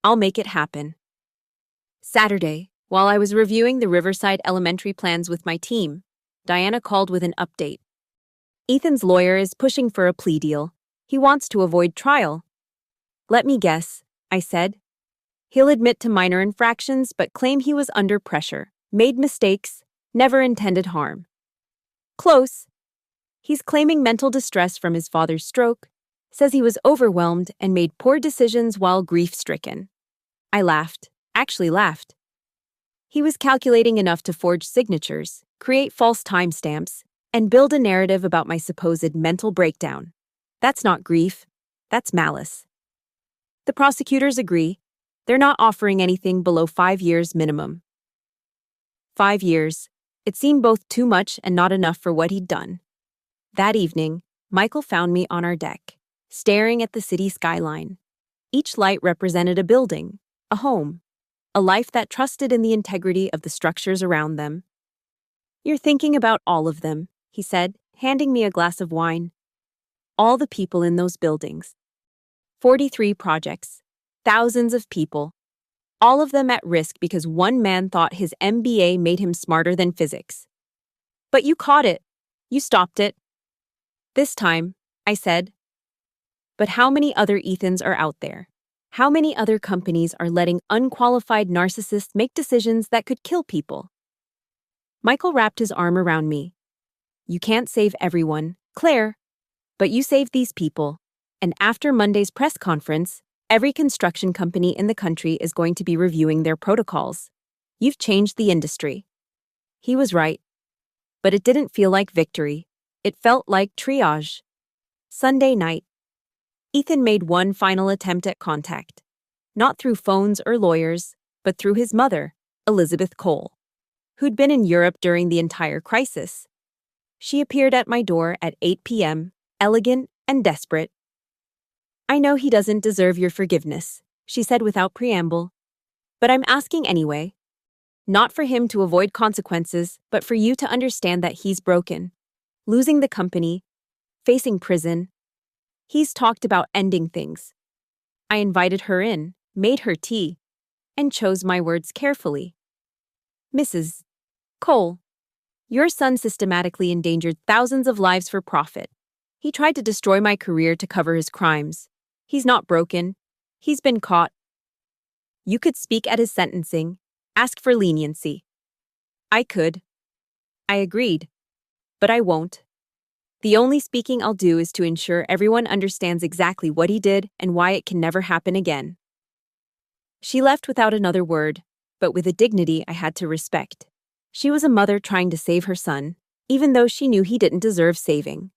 "I'll make it happen." Saturday, while I was reviewing the Riverside Elementary plans with my team, Diana called with an update. "Ethan's lawyer is pushing for a plea deal. He wants to avoid trial." "Let me guess," I said. "He'll admit to minor infractions but claim he was under pressure, made mistakes, never intended harm." "Close. He's claiming mental distress from his father's stroke, says he was overwhelmed and made poor decisions while grief-stricken." I laughed, actually laughed. "He was calculating enough to forge signatures, create false timestamps, and build a narrative about my supposed mental breakdown. That's not grief, that's malice." The prosecutors agree. They're not offering anything below 5 years minimum. 5 years. It seemed both too much and not enough for what he'd done. That evening, Michael found me on our deck, staring at the city skyline. Each light represented a building, a home, a life that trusted in the integrity of the structures around them. "You're thinking about all of them," he said, handing me a glass of wine. "All the people in those buildings. 43 projects, thousands of people, all of them at risk because one man thought his MBA made him smarter than physics. But you caught it. You stopped it." "This time," I said. "But how many other Ethans are out there? How many other companies are letting unqualified narcissists make decisions that could kill people?" Michael wrapped his arm around me. "You can't save everyone, Claire, but you saved these people. And after Monday's press conference, every construction company in the country is going to be reviewing their protocols. You've changed the industry." He was right. But it didn't feel like victory. It felt like triage. Sunday night. Ethan made one final attempt at contact. Not through phones or lawyers, but through his mother, Elizabeth Cole, who'd been in Europe during the entire crisis. She appeared at my door at 8 p.m., elegant and desperate. "I know he doesn't deserve your forgiveness," she said without preamble. "But I'm asking anyway. Not for him to avoid consequences, but for you to understand that he's broken. Losing the company, facing prison. He's talked about ending things." I invited her in, made her tea, and chose my words carefully. "Mrs. Cole, your son systematically endangered thousands of lives for profit. He tried to destroy my career to cover his crimes. He's not broken. He's been caught. You could speak at his sentencing, ask for leniency. I could. I agreed. But I won't. The only speaking I'll do is to ensure everyone understands exactly what he did and why it can never happen again. She left without another word, but with a dignity I had to respect. She was a mother trying to save her son, even though she knew he didn't deserve saving.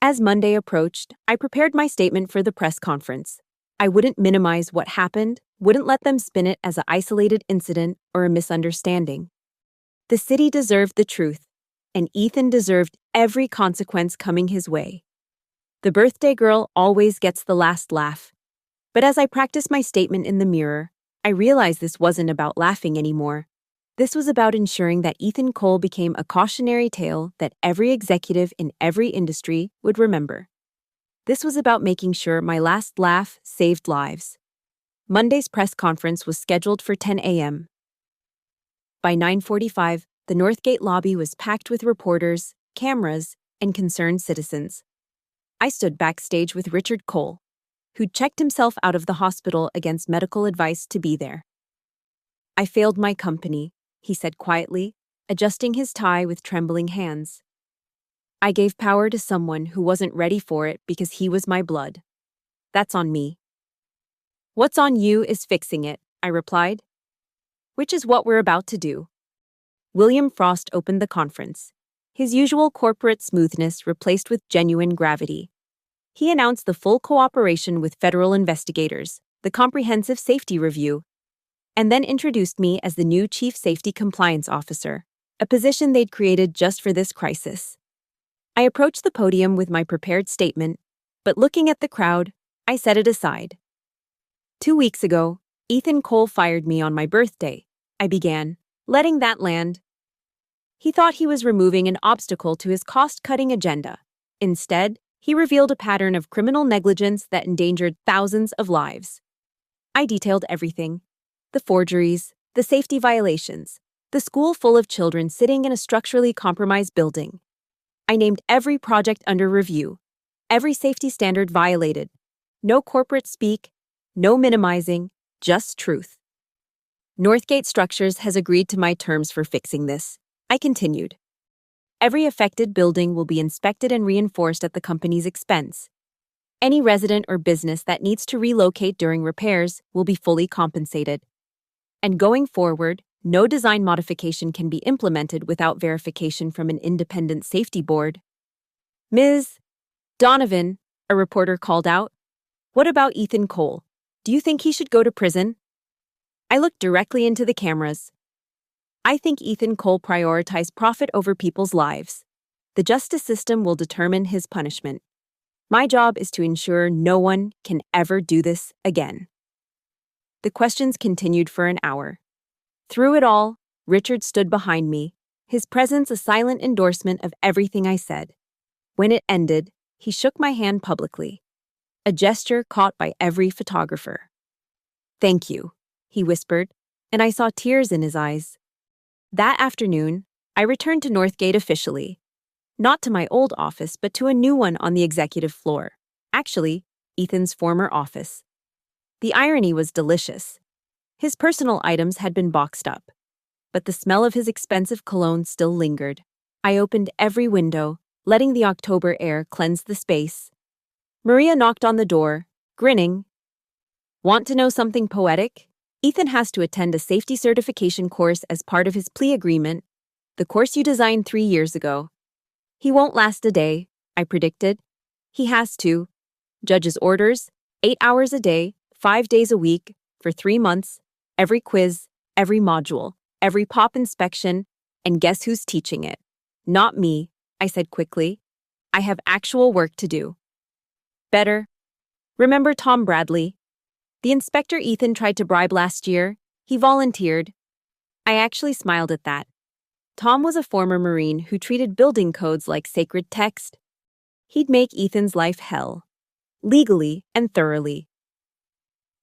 As Monday approached, I prepared my statement for the press conference. I wouldn't minimize what happened, wouldn't let them spin it as an isolated incident or a misunderstanding. The city deserved the truth, and Ethan deserved every consequence coming his way. The birthday girl always gets the last laugh. But as I practiced my statement in the mirror, I realized this wasn't about laughing anymore. This was about ensuring that Ethan Cole became a cautionary tale that every executive in every industry would remember. This was about making sure my last laugh saved lives. Monday's press conference was scheduled for 10 a.m. By 9:45, the Northgate lobby was packed with reporters, cameras, and concerned citizens. I stood backstage with Richard Cole, who'd checked himself out of the hospital against medical advice to be there. "I failed my company," he said quietly, adjusting his tie with trembling hands. "I gave power to someone who wasn't ready for it because he was my blood. That's on me." "What's on you is fixing it," I replied. "Which is what we're about to do." William Frost opened the conference, his usual corporate smoothness replaced with genuine gravity. He announced the full cooperation with federal investigators, the comprehensive safety review, and then introduced me as the new Chief Safety Compliance Officer, a position they'd created just for this crisis. I approached the podium with my prepared statement, but looking at the crowd, I set it aside. 2 weeks ago, Ethan Cole fired me on my birthday, I began, letting that land. He thought he was removing an obstacle to his cost-cutting agenda. Instead, he revealed a pattern of criminal negligence that endangered thousands of lives. I detailed everything: the forgeries, the safety violations, the school full of children sitting in a structurally compromised building. I named every project under review, every safety standard violated. No corporate speak, no minimizing, just truth. Northgate Structures has agreed to my terms for fixing this, I continued. Every affected building will be inspected and reinforced at the company's expense. Any resident or business that needs to relocate during repairs will be fully compensated. And going forward, no design modification can be implemented without verification from an independent safety board. "Ms. Donovan," a reporter called out, "what about Ethan Cole? Do you think he should go to prison?" I looked directly into the cameras. "I think Ethan Cole prioritized profit over people's lives. The justice system will determine his punishment. My job is to ensure no one can ever do this again." The questions continued for an hour. Through it all, Richard stood behind me, his presence a silent endorsement of everything I said. When it ended, he shook my hand publicly, a gesture caught by every photographer. "Thank you," he whispered, and I saw tears in his eyes. That afternoon, I returned to Northgate officially. Not to my old office, but to a new one on the executive floor. Actually, Ethan's former office. The irony was delicious. His personal items had been boxed up, but the smell of his expensive cologne still lingered. I opened every window, letting the October air cleanse the space. Maria knocked on the door, grinning. "Want to know something poetic? Ethan has to attend a safety certification course as part of his plea agreement, the course you designed 3 years ago. He won't last a day," I predicted. "He has to. Judge's orders, 8 hours a day, 5 days a week, for 3 months, every quiz, every module, every pop inspection, and guess who's teaching it? Not me," I said quickly. "I have actual work to do." "Better. Remember Tom Bradley? The inspector Ethan tried to bribe last year? He volunteered." I actually smiled at that. Tom was a former Marine who treated building codes like sacred text. He'd make Ethan's life hell, legally and thoroughly.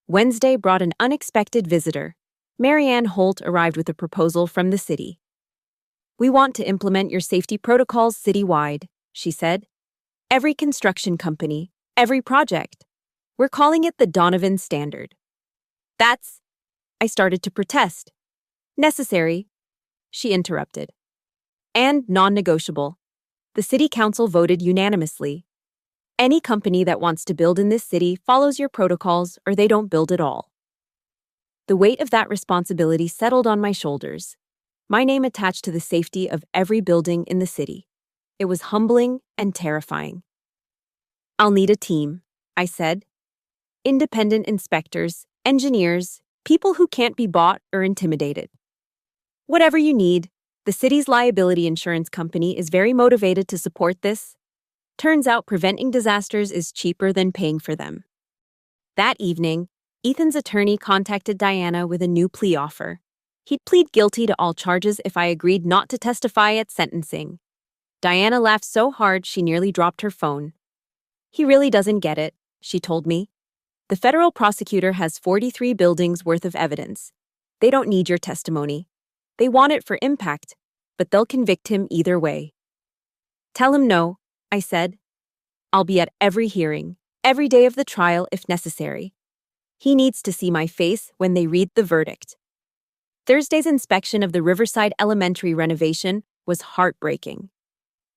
Wednesday brought an unexpected visitor. Marianne Holt arrived with a proposal from the city. "We want to implement your safety protocols citywide," she said. "Every construction company, every project. We're calling it the Donovan Standard." I started to protest. "Necessary. she interrupted. And non-negotiable. The city council voted unanimously. Any company that wants to build in this city follows your protocols or they don't build at all. The weight of that responsibility settled on my shoulders. My name attached to the safety of every building in the city. It was humbling and terrifying. I'll need a team, I said. Independent inspectors, engineers, people who can't be bought or intimidated. Whatever you need, the city's liability insurance company is very motivated to support this. Turns out preventing disasters is cheaper than paying for them. That evening, Ethan's attorney contacted Diana with a new plea offer. He'd plead guilty to all charges if I agreed not to testify at sentencing. Diana laughed so hard she nearly dropped her phone. He really doesn't get it, she told me. The federal prosecutor has 43 buildings worth of evidence. They don't need your testimony. They want it for impact, but they'll convict him either way. Tell him no, I said. I'll be at every hearing, every day of the trial if necessary. He needs to see my face when they read the verdict. Thursday's inspection of the Riverside Elementary renovation was heartbreaking.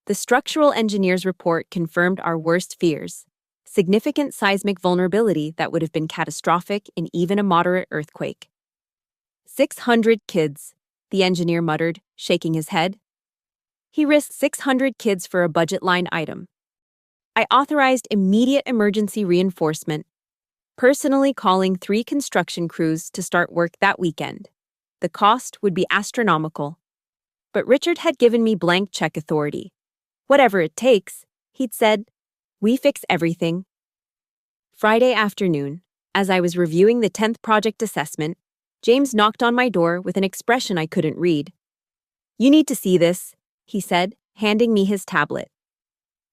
The structural engineer's report confirmed our worst fears: significant seismic vulnerability that would have been catastrophic in even a moderate earthquake. 600 kids, the engineer muttered, shaking his head. He risked 600 kids for a budget line item. I authorized immediate emergency reinforcement, personally calling 3 construction crews to start work that weekend. The cost would be astronomical. But Richard had given me blank check authority. Whatever it takes, he'd said, we fix everything. Friday afternoon, as I was reviewing the 10th project assessment, James knocked on my door with an expression I couldn't read. You need to see this, he said, handing me his tablet.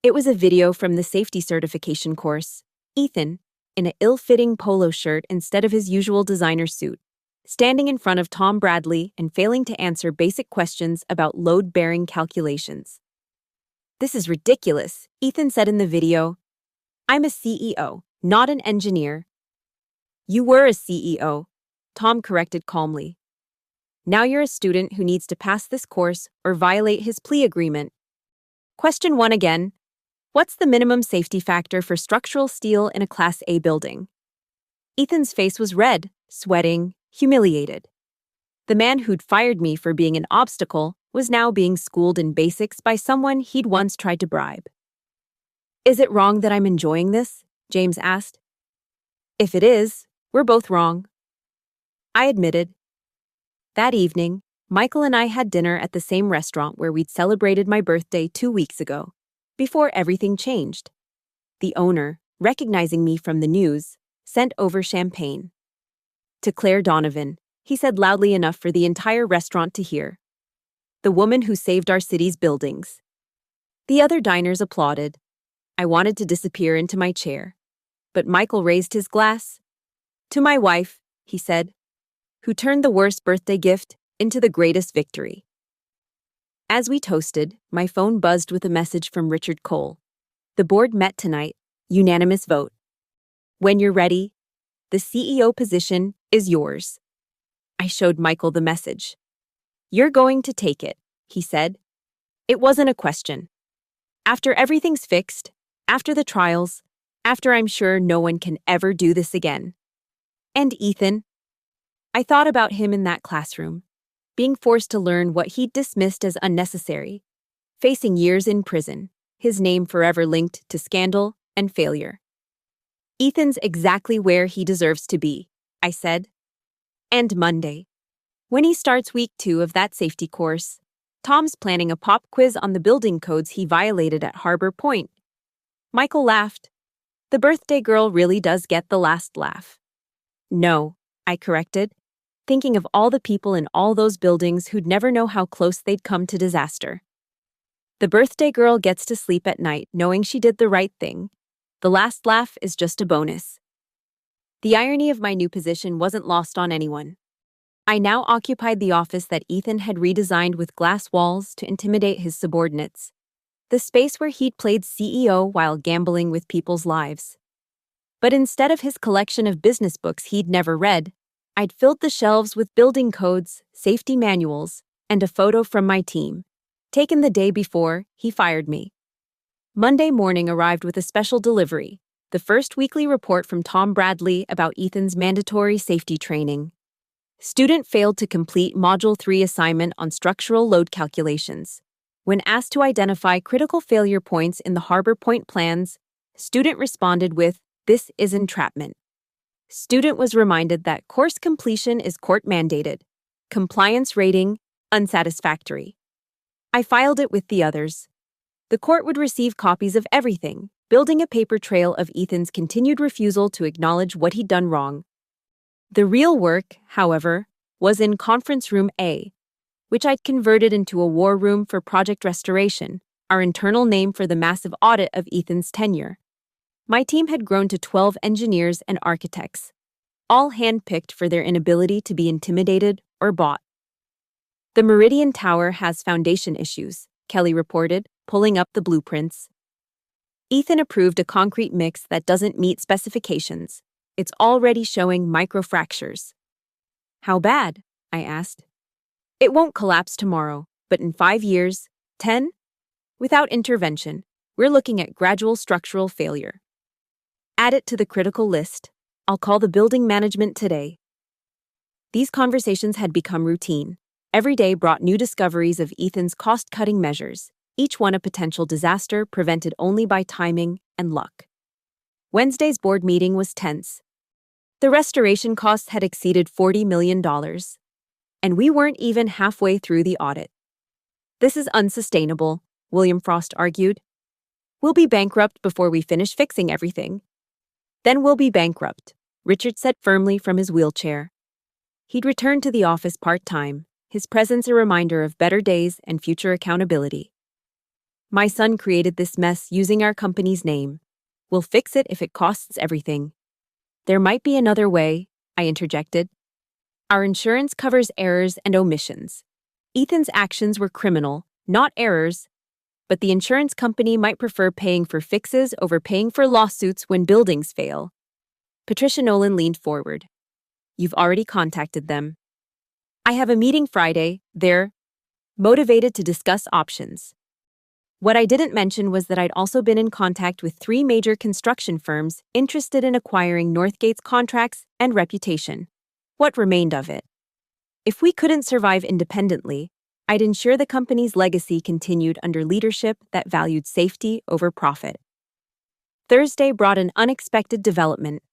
It was a video from the safety certification course. Ethan, in an ill-fitting polo shirt instead of his usual designer suit, standing in front of Tom Bradley and failing to answer basic questions about load-bearing calculations. This is ridiculous, Ethan said in the video. I'm a CEO, not an engineer. You were a CEO, Tom corrected calmly. Now you're a student who needs to pass this course or violate his plea agreement. Question 1 again. What's the minimum safety factor for structural steel in a Class A building? Ethan's face was red, sweating, humiliated. The man who'd fired me for being an obstacle was now being schooled in basics by someone he'd once tried to bribe. Is it wrong that I'm enjoying this? James asked. If it is, we're both wrong. I admitted. That evening, Michael and I had dinner at the same restaurant where we'd celebrated my birthday 2 weeks ago, before everything changed. The owner, recognizing me from the news, sent over champagne. To Claire Donovan, he said loudly enough for the entire restaurant to hear. The woman who saved our city's buildings. The other diners applauded. I wanted to disappear into my chair. But Michael raised his glass. To my wife, he said, who turned the worst birthday gift into the greatest victory. As we toasted, my phone buzzed with a message from Richard Cole. The board met tonight, unanimous vote. When you're ready, the CEO position is yours. I showed Michael the message. You're going to take it, he said. It wasn't a question. After everything's fixed, after the trials, after I'm sure no one can ever do this again. And Ethan. I thought about him in that classroom, being forced to learn what he'd dismissed as unnecessary, facing years in prison, his name forever linked to scandal and failure. Ethan's exactly where he deserves to be, I said. And Monday, when he starts week 2 of that safety course, Tom's planning a pop quiz on the building codes he violated at Harbor Point. Michael laughed. The birthday girl really does get the last laugh. No, I corrected, thinking of all the people in all those buildings who'd never know how close they'd come to disaster. The birthday girl gets to sleep at night knowing she did the right thing. The last laugh is just a bonus. The irony of my new position wasn't lost on anyone. I now occupied the office that Ethan had redesigned with glass walls to intimidate his subordinates. The space where he'd played CEO while gambling with people's lives. But instead of his collection of business books he'd never read, I'd filled the shelves with building codes, safety manuals, and a photo from my team, taken the day before he fired me. Monday morning arrived with a special delivery, the first weekly report from Tom Bradley about Ethan's mandatory safety training. Student failed to complete Module 3 assignment on structural load calculations. When asked to identify critical failure points in the Harbor Point plans, student responded with, "This is entrapment." Student was reminded that course completion is court-mandated. Compliance rating, unsatisfactory. I filed it with the others. The court would receive copies of everything, building a paper trail of Ethan's continued refusal to acknowledge what he'd done wrong. The real work, however, was in Conference Room A, which I'd converted into a war room for Project Restoration, our internal name for the massive audit of Ethan's tenure. My team had grown to 12 engineers and architects, all handpicked for their inability to be intimidated or bought. The Meridian Tower has foundation issues, Kelly reported, pulling up the blueprints. Ethan approved a concrete mix that doesn't meet specifications. It's already showing microfractures. How bad? I asked. It won't collapse tomorrow, but in 5 years, 10? Without intervention, we're looking at gradual structural failure. Add it to the critical list. I'll call the building management today. These conversations had become routine. Every day brought new discoveries of Ethan's cost-cutting measures, each one a potential disaster prevented only by timing and luck. Wednesday's board meeting was tense. The restoration costs had exceeded $40 million, and we weren't even halfway through the audit. This is unsustainable, William Frost argued. We'll be bankrupt before we finish fixing everything. Then we'll be bankrupt, Richard said firmly from his wheelchair. He'd returned to the office part-time, his presence a reminder of better days and future accountability. My son created this mess using our company's name. We'll fix it if it costs everything. There might be another way, I interjected. Our insurance covers errors and omissions. Ethan's actions were criminal, not errors, but the insurance company might prefer paying for fixes over paying for lawsuits when buildings fail. Patricia Nolan leaned forward. You've already contacted them. I have a meeting Friday. They're motivated to discuss options. What I didn't mention was that I'd also been in contact with 3 major construction firms interested in acquiring Northgate's contracts and reputation. What remained of it? If we couldn't survive independently, I'd ensure the company's legacy continued under leadership that valued safety over profit. Thursday brought an unexpected development.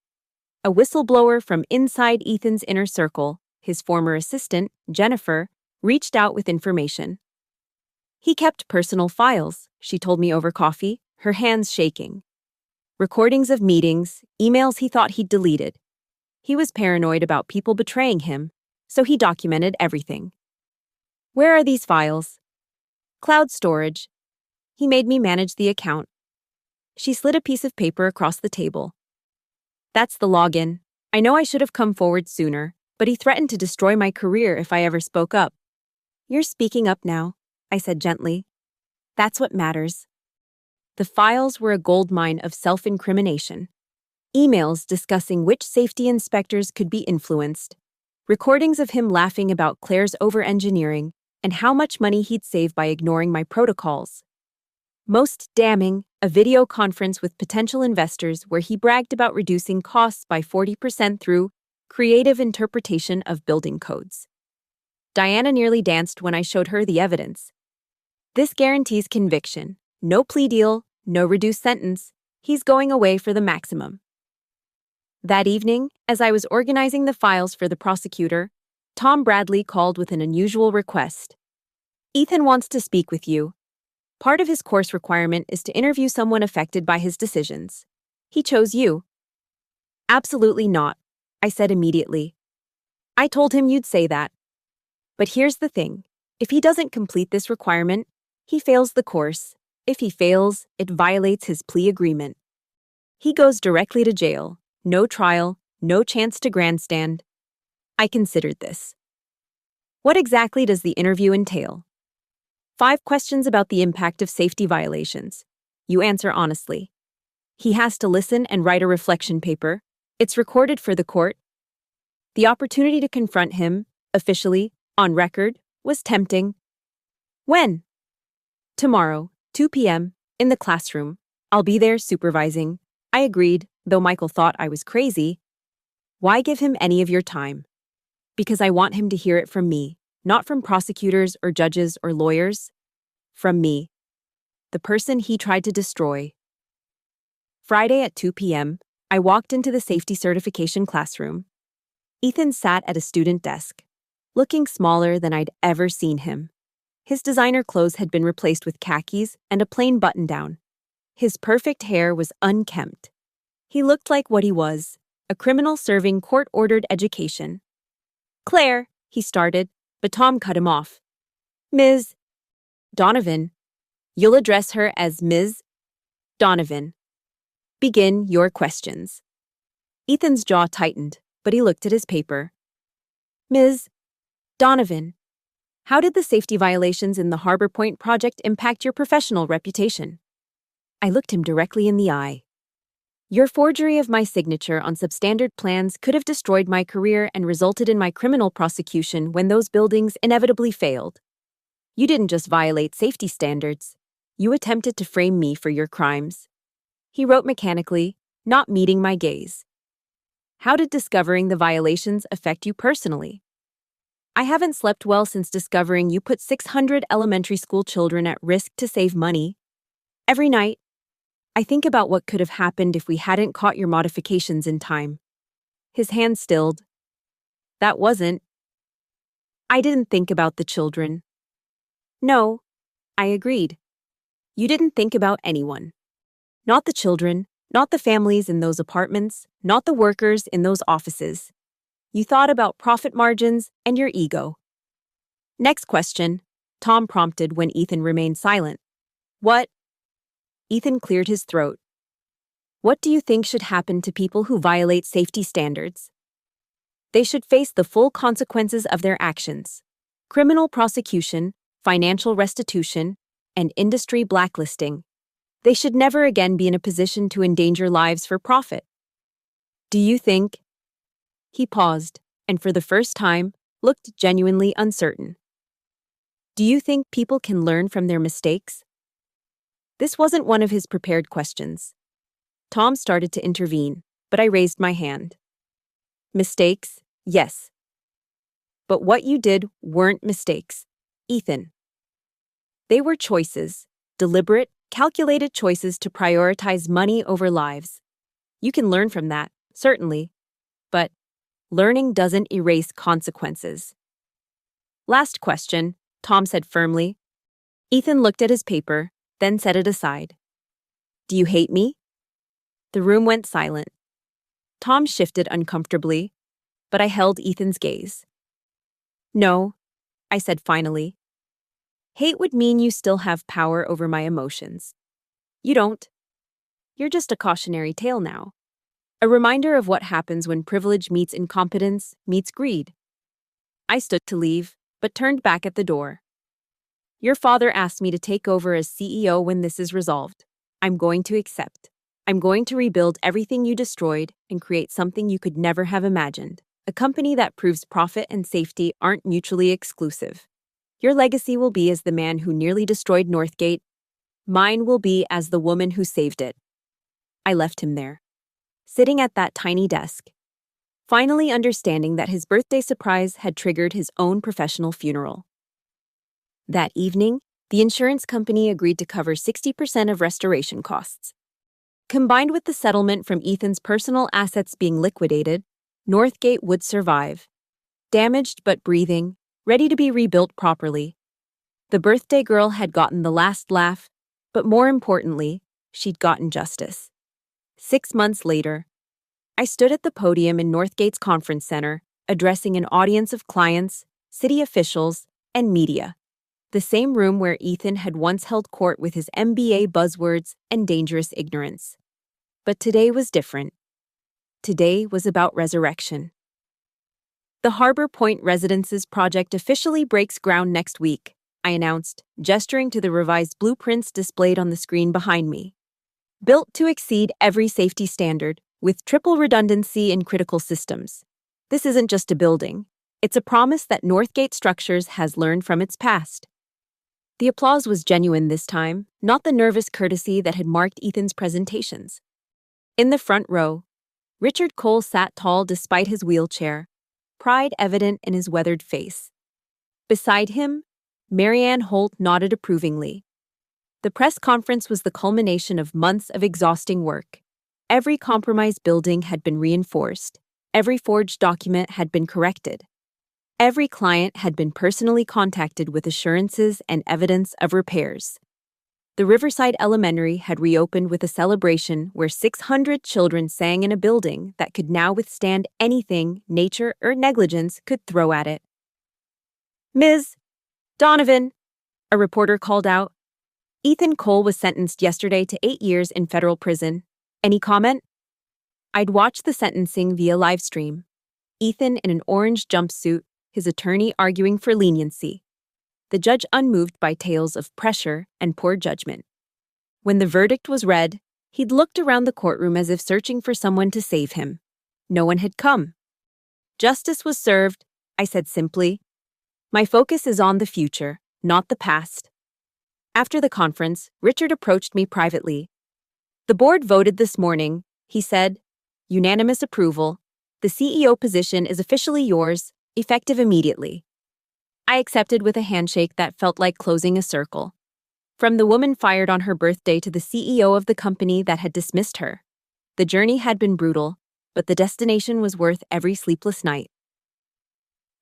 A whistleblower from inside Ethan's inner circle, his former assistant, Jennifer, reached out with information. He kept personal files, she told me over coffee, her hands shaking. Recordings of meetings, emails he thought he'd deleted. He was paranoid about people betraying him, so he documented everything. Where are these files? Cloud storage. He made me manage the account. She slid a piece of paper across the table. That's the login. I know I should have come forward sooner, but he threatened to destroy my career if I ever spoke up. You're speaking up now, I said gently. That's what matters. The files were a goldmine of self-incrimination. Emails discussing which safety inspectors could be influenced. Recordings of him laughing about Claire's over-engineering and how much money he'd save by ignoring my protocols. Most damning, a video conference with potential investors where he bragged about reducing costs by 40% through creative interpretation of building codes. Diana nearly danced when I showed her the evidence. This guarantees conviction. No plea deal, no reduced sentence. He's going away for the maximum. That evening, as I was organizing the files for the prosecutor, Tom Bradley called with an unusual request. Ethan wants to speak with you. Part of his course requirement is to interview someone affected by his decisions. He chose you. Absolutely not, I said immediately. I told him you'd say that. But here's the thing. If he doesn't complete this requirement, he fails the course. If he fails, it violates his plea agreement. He goes directly to jail. No trial, no chance to grandstand. I considered this. What exactly does the interview entail? 5 questions about the impact of safety violations. You answer honestly. He has to listen and write a reflection paper. It's recorded for the court. The opportunity to confront him, officially, on record, was tempting. When? Tomorrow, 2 p.m., in the classroom. I'll be there supervising. I agreed, though Michael thought I was crazy. Why give him any of your time? Because I want him to hear it from me, not from prosecutors or judges or lawyers. From me, the person he tried to destroy. Friday at 2 p.m., I walked into the safety certification classroom. Ethan sat at a student desk, looking smaller than I'd ever seen him. His designer clothes had been replaced with khakis and a plain button-down. His perfect hair was unkempt. He looked like what he was, a criminal serving court-ordered education. Claire, he started, but Tom cut him off. Ms. Donovan. You'll address her as Ms. Donovan. Begin your questions. Ethan's jaw tightened, but he looked at his paper. Ms. Donovan, how did the safety violations in the Harbor Point project impact your professional reputation? I looked him directly in the eye. Your forgery of my signature on substandard plans could have destroyed my career and resulted in my criminal prosecution when those buildings inevitably failed. You didn't just violate safety standards. You attempted to frame me for your crimes. He wrote mechanically, not meeting my gaze. How did discovering the violations affect you personally? I haven't slept well since discovering you put 600 elementary school children at risk to save money. Every night, I think about what could have happened if we hadn't caught your modifications in time. His hand stilled. That wasn't. I didn't think about the children. No, I agreed. You didn't think about anyone. Not the children, not the families in those apartments, not the workers in those offices. You thought about profit margins and your ego. Next question, Tom prompted when Ethan remained silent. What? Ethan cleared his throat. What do you think should happen to people who violate safety standards? They should face the full consequences of their actions. Criminal prosecution, financial restitution, and industry blacklisting. They should never again be in a position to endanger lives for profit. Do you think? He paused, and for the first time, looked genuinely uncertain. Do you think people can learn from their mistakes? This wasn't one of his prepared questions. Tom started to intervene, but I raised my hand. Mistakes, yes. But what you did weren't mistakes, Ethan. They were choices, deliberate, calculated choices to prioritize money over lives. You can learn from that, certainly, but learning doesn't erase consequences. Last question, Tom said firmly. Ethan looked at his paper, then set it aside. Do you hate me? The room went silent. Tom shifted uncomfortably, but I held Ethan's gaze. No, I said finally. Hate would mean you still have power over my emotions. You don't. You're just a cautionary tale now. A reminder of what happens when privilege meets incompetence meets greed. I stood to leave, but turned back at the door. Your father asked me to take over as CEO when this is resolved. I'm going to accept. I'm going to rebuild everything you destroyed and create something you could never have imagined. A company that proves profit and safety aren't mutually exclusive. Your legacy will be as the man who nearly destroyed Northgate. Mine will be as the woman who saved it. I left him there, sitting at that tiny desk, finally understanding that his birthday surprise had triggered his own professional funeral. That evening, the insurance company agreed to cover 60% of restoration costs. Combined with the settlement from Ethan's personal assets being liquidated, Northgate would survive. Damaged but breathing, ready to be rebuilt properly. The birthday girl had gotten the last laugh, but more importantly, she'd gotten justice. 6 months later, I stood at the podium in Northgate's conference center, addressing an audience of clients, city officials, and media. The same room where Ethan had once held court with his MBA buzzwords and dangerous ignorance. But today was different. Today was about resurrection. The Harbor Point Residences project officially breaks ground next week, I announced, gesturing to the revised blueprints displayed on the screen behind me. Built to exceed every safety standard, with triple redundancy in critical systems. This isn't just a building. It's a promise that Northgate Structures has learned from its past. The applause was genuine this time, not the nervous courtesy that had marked Ethan's presentations. In the front row, Richard Cole sat tall despite his wheelchair, pride evident in his weathered face. Beside him, Marianne Holt nodded approvingly. The press conference was the culmination of months of exhausting work. Every compromised building had been reinforced. Every forged document had been corrected. Every client had been personally contacted with assurances and evidence of repairs. The Riverside Elementary had reopened with a celebration where 600 children sang in a building that could now withstand anything nature or negligence could throw at it. "Ms. Donovan," a reporter called out. "Ethan Cole was sentenced yesterday to 8 years in federal prison. Any comment?" I'd watched the sentencing via livestream. Ethan in an orange jumpsuit, his attorney arguing for leniency. The judge unmoved by tales of pressure and poor judgment. When the verdict was read, he'd looked around the courtroom as if searching for someone to save him. No one had come. "Justice was served," I said simply. "My focus is on the future, not the past." After the conference, Richard approached me privately. "The board voted this morning," he said. "Unanimous approval. The CEO position is officially yours, effective immediately." I accepted with a handshake that felt like closing a circle. From the woman fired on her birthday to the CEO of the company that had dismissed her. The journey had been brutal, but the destination was worth every sleepless night.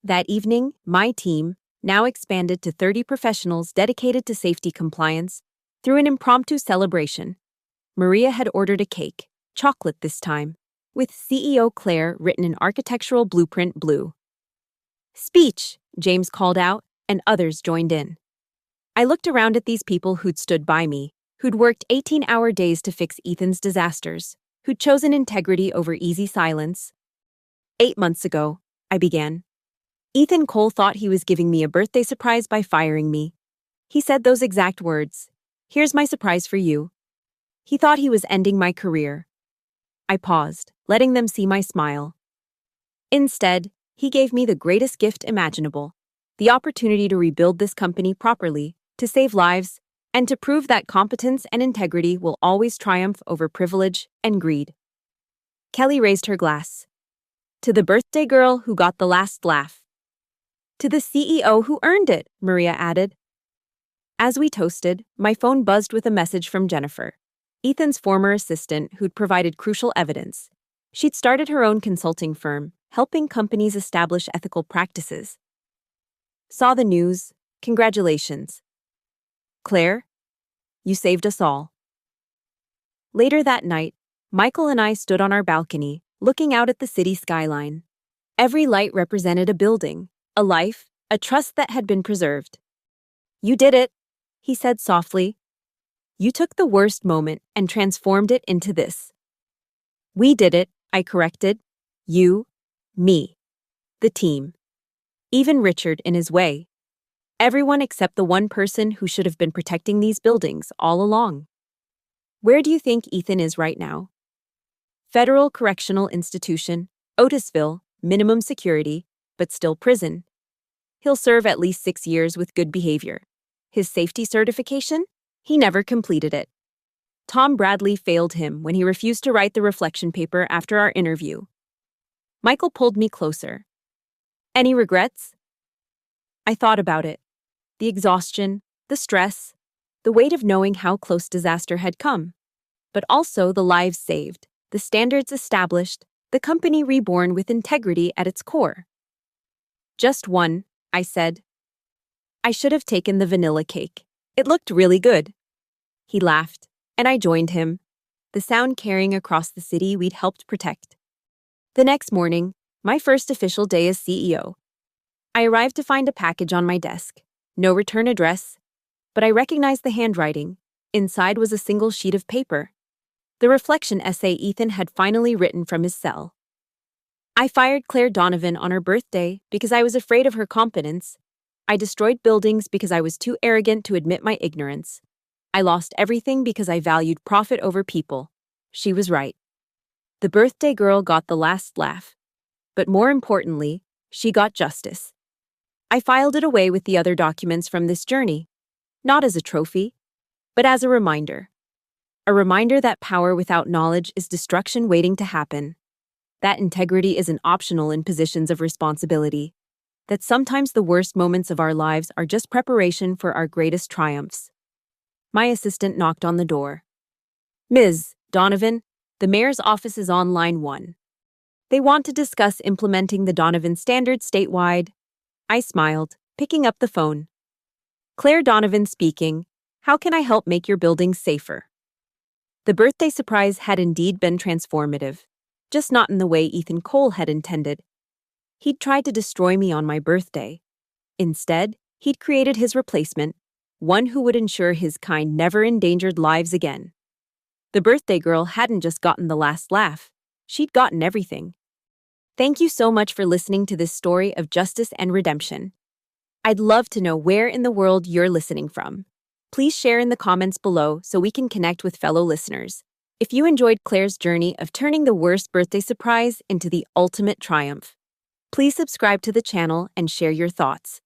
That evening, my team, now expanded to 30 professionals dedicated to safety compliance, threw an impromptu celebration. Maria had ordered a cake, chocolate this time, with CEO Claire written in architectural blueprint blue. "Speech," James called out, and others joined in. I looked around at these people who'd stood by me, who'd worked 18-hour days to fix Ethan's disasters, who'd chosen integrity over easy silence. 8 months ago, I began. Ethan Cole thought he was giving me a birthday surprise by firing me. He said those exact words. "Here's my surprise for you." He thought he was ending my career. I paused, letting them see my smile. Instead, he gave me the greatest gift imaginable, the opportunity to rebuild this company properly, to save lives, and to prove that competence and integrity will always triumph over privilege and greed. Kelly raised her glass. "To the birthday girl who got the last laugh." "To the CEO who earned it," Maria added. As we toasted, my phone buzzed with a message from Jennifer, Ethan's former assistant who'd provided crucial evidence. She'd started her own consulting firm, helping companies establish ethical practices. "Saw the news. Congratulations. Claire, you saved us all." Later that night, Michael and I stood on our balcony, looking out at the city skyline. Every light represented a building, a life, a trust that had been preserved. "You did it," he said softly. "You took the worst moment and transformed it into this." "We did it," I corrected. "You, me, the team. Even Richard in his way. Everyone except the one person who should have been protecting these buildings all along." "Where do you think Ethan is right now?" "Federal Correctional Institution, Otisville, minimum security, but still prison. He'll serve at least 6 years with good behavior. His safety certification? He never completed it. Tom Bradley failed him when he refused to write the reflection paper after our interview." Michael pulled me closer. "Any regrets?" I thought about it. The exhaustion, the stress, the weight of knowing how close disaster had come. But also the lives saved, the standards established, the company reborn with integrity at its core. "Just one," I said. "I should have taken the vanilla cake. It looked really good." He laughed, and I joined him, the sound carrying across the city we'd helped protect. The next morning, my first official day as CEO. I arrived to find a package on my desk. No return address, but I recognized the handwriting. Inside was a single sheet of paper. The reflection essay Ethan had finally written from his cell. "I fired Claire Donovan on her birthday because I was afraid of her competence. I destroyed buildings because I was too arrogant to admit my ignorance. I lost everything because I valued profit over people. She was right. The birthday girl got the last laugh. But more importantly, She got justice. I filed it away with the other documents from this journey, not as a trophy, but as a reminder. A reminder that power without knowledge is destruction waiting to happen. That integrity isn't optional in positions of responsibility. That sometimes the worst moments of our lives are just preparation for our greatest triumphs. My assistant knocked on the door. Ms. Donovan, the mayor's office is on line 1. They want to discuss implementing the Donovan standard statewide. I smiled, picking up the phone. Claire Donovan speaking. How can I help make your building safer? The birthday surprise had indeed been transformative, just not in the way Ethan Cole had intended. He'd tried to destroy me on my birthday. Instead, he'd created his replacement, one who would ensure his kind never endangered lives again. The birthday girl hadn't just gotten the last laugh, she'd gotten everything. Thank you so much for listening to this story of justice and redemption. I'd love to know where in the world you're listening from. Please share in the comments below so we can connect with fellow listeners. If you enjoyed Claire's journey of turning the worst birthday surprise into the ultimate triumph, please subscribe to the channel and share your thoughts.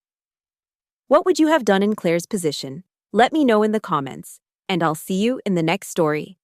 What would you have done in Claire's position? Let me know in the comments, and I'll see you in the next story.